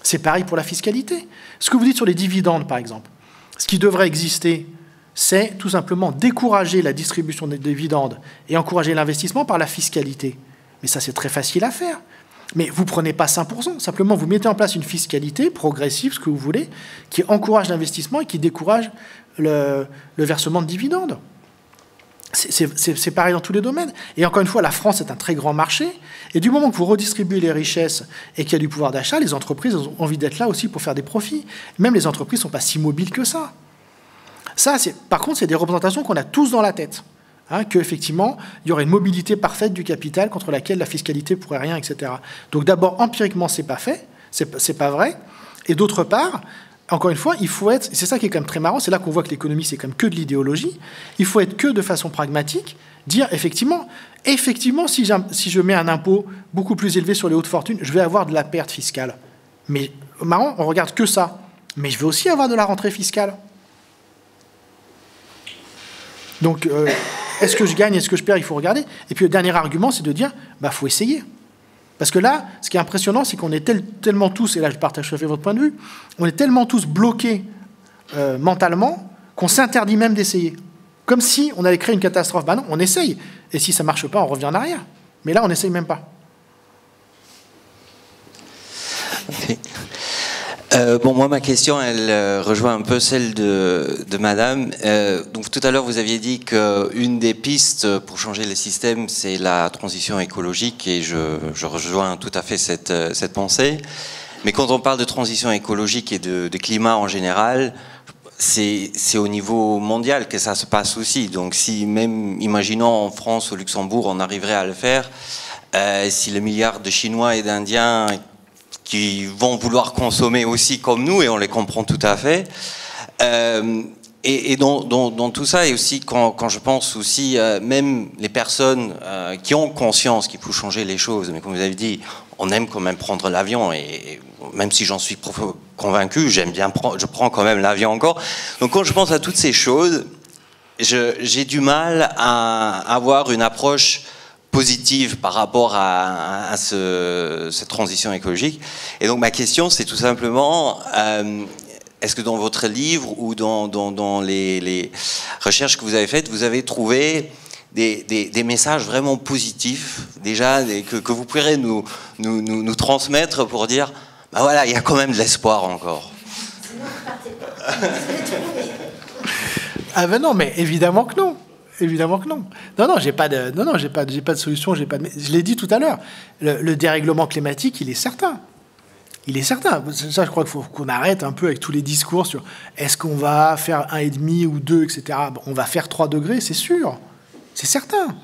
C'est pareil pour la fiscalité. Ce que vous dites sur les dividendes, par exemple, ce qui devrait exister, c'est tout simplement décourager la distribution des dividendes et encourager l'investissement par la fiscalité. Mais ça, c'est très facile à faire. Mais vous ne prenez pas 5%, simplement vous mettez en place une fiscalité progressive, ce que vous voulez, qui encourage l'investissement et qui décourage le versement de dividendes. C'est pareil dans tous les domaines. Et encore une fois, la France est un très grand marché. Et du moment que vous redistribuez les richesses et qu'il y a du pouvoir d'achat, les entreprises ont envie d'être là aussi pour faire des profits. Même les entreprises ne sont pas si mobiles que ça. Ça, par contre, c'est des représentations qu'on a tous dans la tête. Qu'effectivement, il y aurait une mobilité parfaite du capital contre laquelle la fiscalité ne pourrait rien, etc. Donc d'abord, empiriquement, c'est pas fait, c'est pas vrai. Et d'autre part, encore une fois, il faut être, c'est ça qui est quand même très marrant, c'est là qu'on voit que l'économie, c'est quand même que de l'idéologie, il faut être que de façon pragmatique, dire effectivement, si je mets un impôt beaucoup plus élevé sur les hautes fortunes, je vais avoir de la perte fiscale. Mais marrant, on regarde que ça. Mais je vais aussi avoir de la rentrée fiscale. Donc, est-ce que je gagne, est-ce que je perds, il faut regarder. Et puis le dernier argument, c'est de dire, faut essayer. Parce que là, ce qui est impressionnant, c'est qu'on est tellement tous, et là je partage tout à fait votre point de vue, on est tellement tous bloqués mentalement qu'on s'interdit même d'essayer. Comme si on allait créer une catastrophe. Non, on essaye. Et si ça ne marche pas, on revient en arrière. Mais là, on n'essaye même pas. Okay. Moi, ma question, elle rejoint un peu celle de Madame. Donc, tout à l'heure, vous aviez dit qu'une des pistes pour changer les systèmes, c'est la transition écologique, et je rejoins tout à fait cette pensée. Mais quand on parle de transition écologique et de climat en général, c'est au niveau mondial que ça se passe aussi. Donc, si même, imaginons en France, au Luxembourg, on arriverait à le faire, si les milliards de Chinois et d'Indiens qui vont vouloir consommer aussi comme nous, et on les comprend tout à fait. Et dans tout ça, et aussi quand je pense aussi, même les personnes qui ont conscience qu'il faut changer les choses, mais comme vous avez dit, on aime quand même prendre l'avion, et même si j'en suis convaincu, je prends quand même l'avion encore. Donc quand je pense à toutes ces choses, j'ai du mal à avoir une approche positive par rapport à cette transition écologique. Et donc ma question, c'est tout simplement, est-ce que dans votre livre ou dans les recherches que vous avez faites, vous avez trouvé des messages vraiment positifs, déjà, que vous pourrez nous transmettre pour dire, voilà, il y a quand même de l'espoir encore. Non, mais évidemment que non. Évidemment que non. Non, j'ai pas de solution. Je l'ai dit tout à l'heure. Le dérèglement climatique, il est certain. Il est certain. Ça, je crois qu'il faut qu'on arrête un peu avec tous les discours sur est-ce qu'on va faire 1,5 ou 2, etc. On va faire 3 degrés, c'est sûr. C'est certain.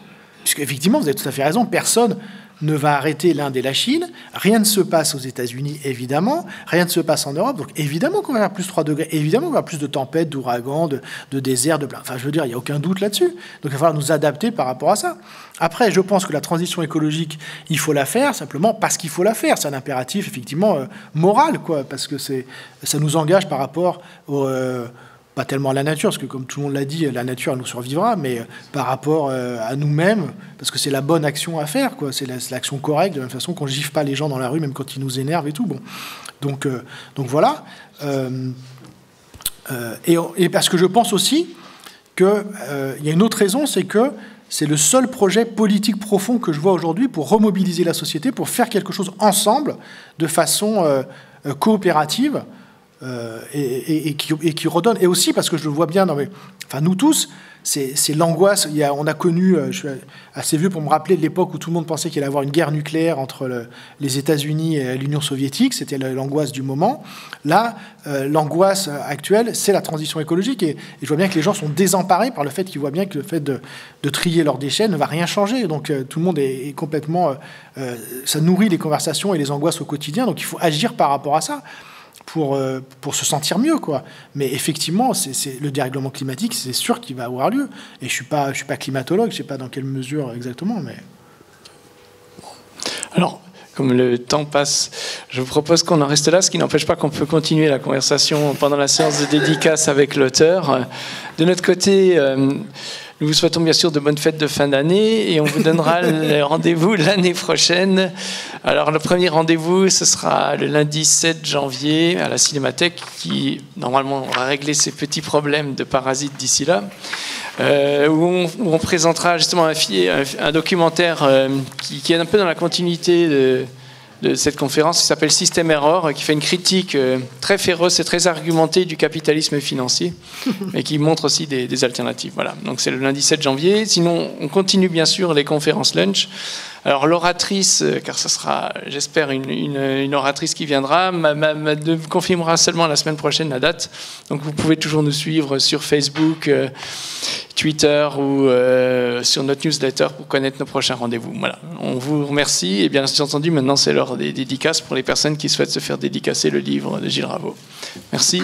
Puisque effectivement, vous avez tout à fait raison. Personne ne va arrêter l'Inde et la Chine. Rien ne se passe aux États-Unis, évidemment. Rien ne se passe en Europe. Donc, évidemment qu'on va avoir plus 3 degrés. Évidemment qu'on va avoir plus de tempêtes, d'ouragans, de déserts, de plein. Enfin, je veux dire, il n'y a aucun doute là-dessus. Donc, il va falloir nous adapter par rapport à ça. Après, je pense que la transition écologique, il faut la faire simplement parce qu'il faut la faire. C'est un impératif, effectivement, moral, quoi. Parce que ça nous engage par rapport au... pas tellement à la nature, parce que comme tout le monde l'a dit, la nature elle nous survivra, mais par rapport à nous-mêmes, parce que c'est la bonne action à faire, quoi. C'est l'action correcte, de la même façon qu'on ne gifle pas les gens dans la rue, même quand ils nous énervent et tout. Bon. Donc voilà. Et parce que je pense aussi qu'il y a une autre raison, c'est que c'est le seul projet politique profond que je vois aujourd'hui pour remobiliser la société, pour faire quelque chose ensemble, de façon coopérative, et qui redonne. Et aussi parce que je le vois bien, nous tous, c'est l'angoisse. On a connu, je suis assez vieux pour me rappeler de l'époque où tout le monde pensait qu'il allait y avoir une guerre nucléaire entre les États-Unis et l'Union soviétique. C'était l'angoisse du moment. Là, l'angoisse actuelle, c'est la transition écologique. Et je vois bien que les gens sont désemparés par le fait qu'ils voient bien que le fait de trier leurs déchets ne va rien changer. Donc tout le monde est complètement... ça nourrit les conversations et les angoisses au quotidien. Donc il faut agir par rapport à ça. Pour se sentir mieux, quoi. Mais effectivement, c'est le dérèglement climatique, c'est sûr qu'il va avoir lieu. Et je suis pas climatologue, je sais pas dans quelle mesure exactement, mais... Alors, comme le temps passe, je vous propose qu'on en reste là, ce qui n'empêche pas qu'on peut continuer la conversation pendant la séance de dédicace avec l'auteur. De notre côté... nous vous souhaitons bien sûr de bonnes fêtes de fin d'année et on vous donnera le rendez-vous l'année prochaine. Alors le premier rendez-vous, ce sera le lundi 7 janvier à la Cinémathèque qui normalement aura réglé ses petits problèmes de parasites d'ici là. Où on présentera justement un documentaire qui est un peu dans la continuité de cette conférence, qui s'appelle System Error, qui fait une critique très féroce et très argumentée du capitalisme financier, mais qui montre aussi des alternatives. Voilà. Donc c'est le lundi 7 janvier. Sinon, on continue bien sûr les conférences lunch. Alors l'oratrice, car ce sera, j'espère, une oratrice qui viendra, confirmera seulement la semaine prochaine la date. Donc vous pouvez toujours nous suivre sur Facebook, Twitter ou sur notre newsletter pour connaître nos prochains rendez-vous. Voilà. On vous remercie et bien entendu maintenant c'est l'heure des dédicaces pour les personnes qui souhaitent se faire dédicacer le livre de Gilles Raveau. Merci.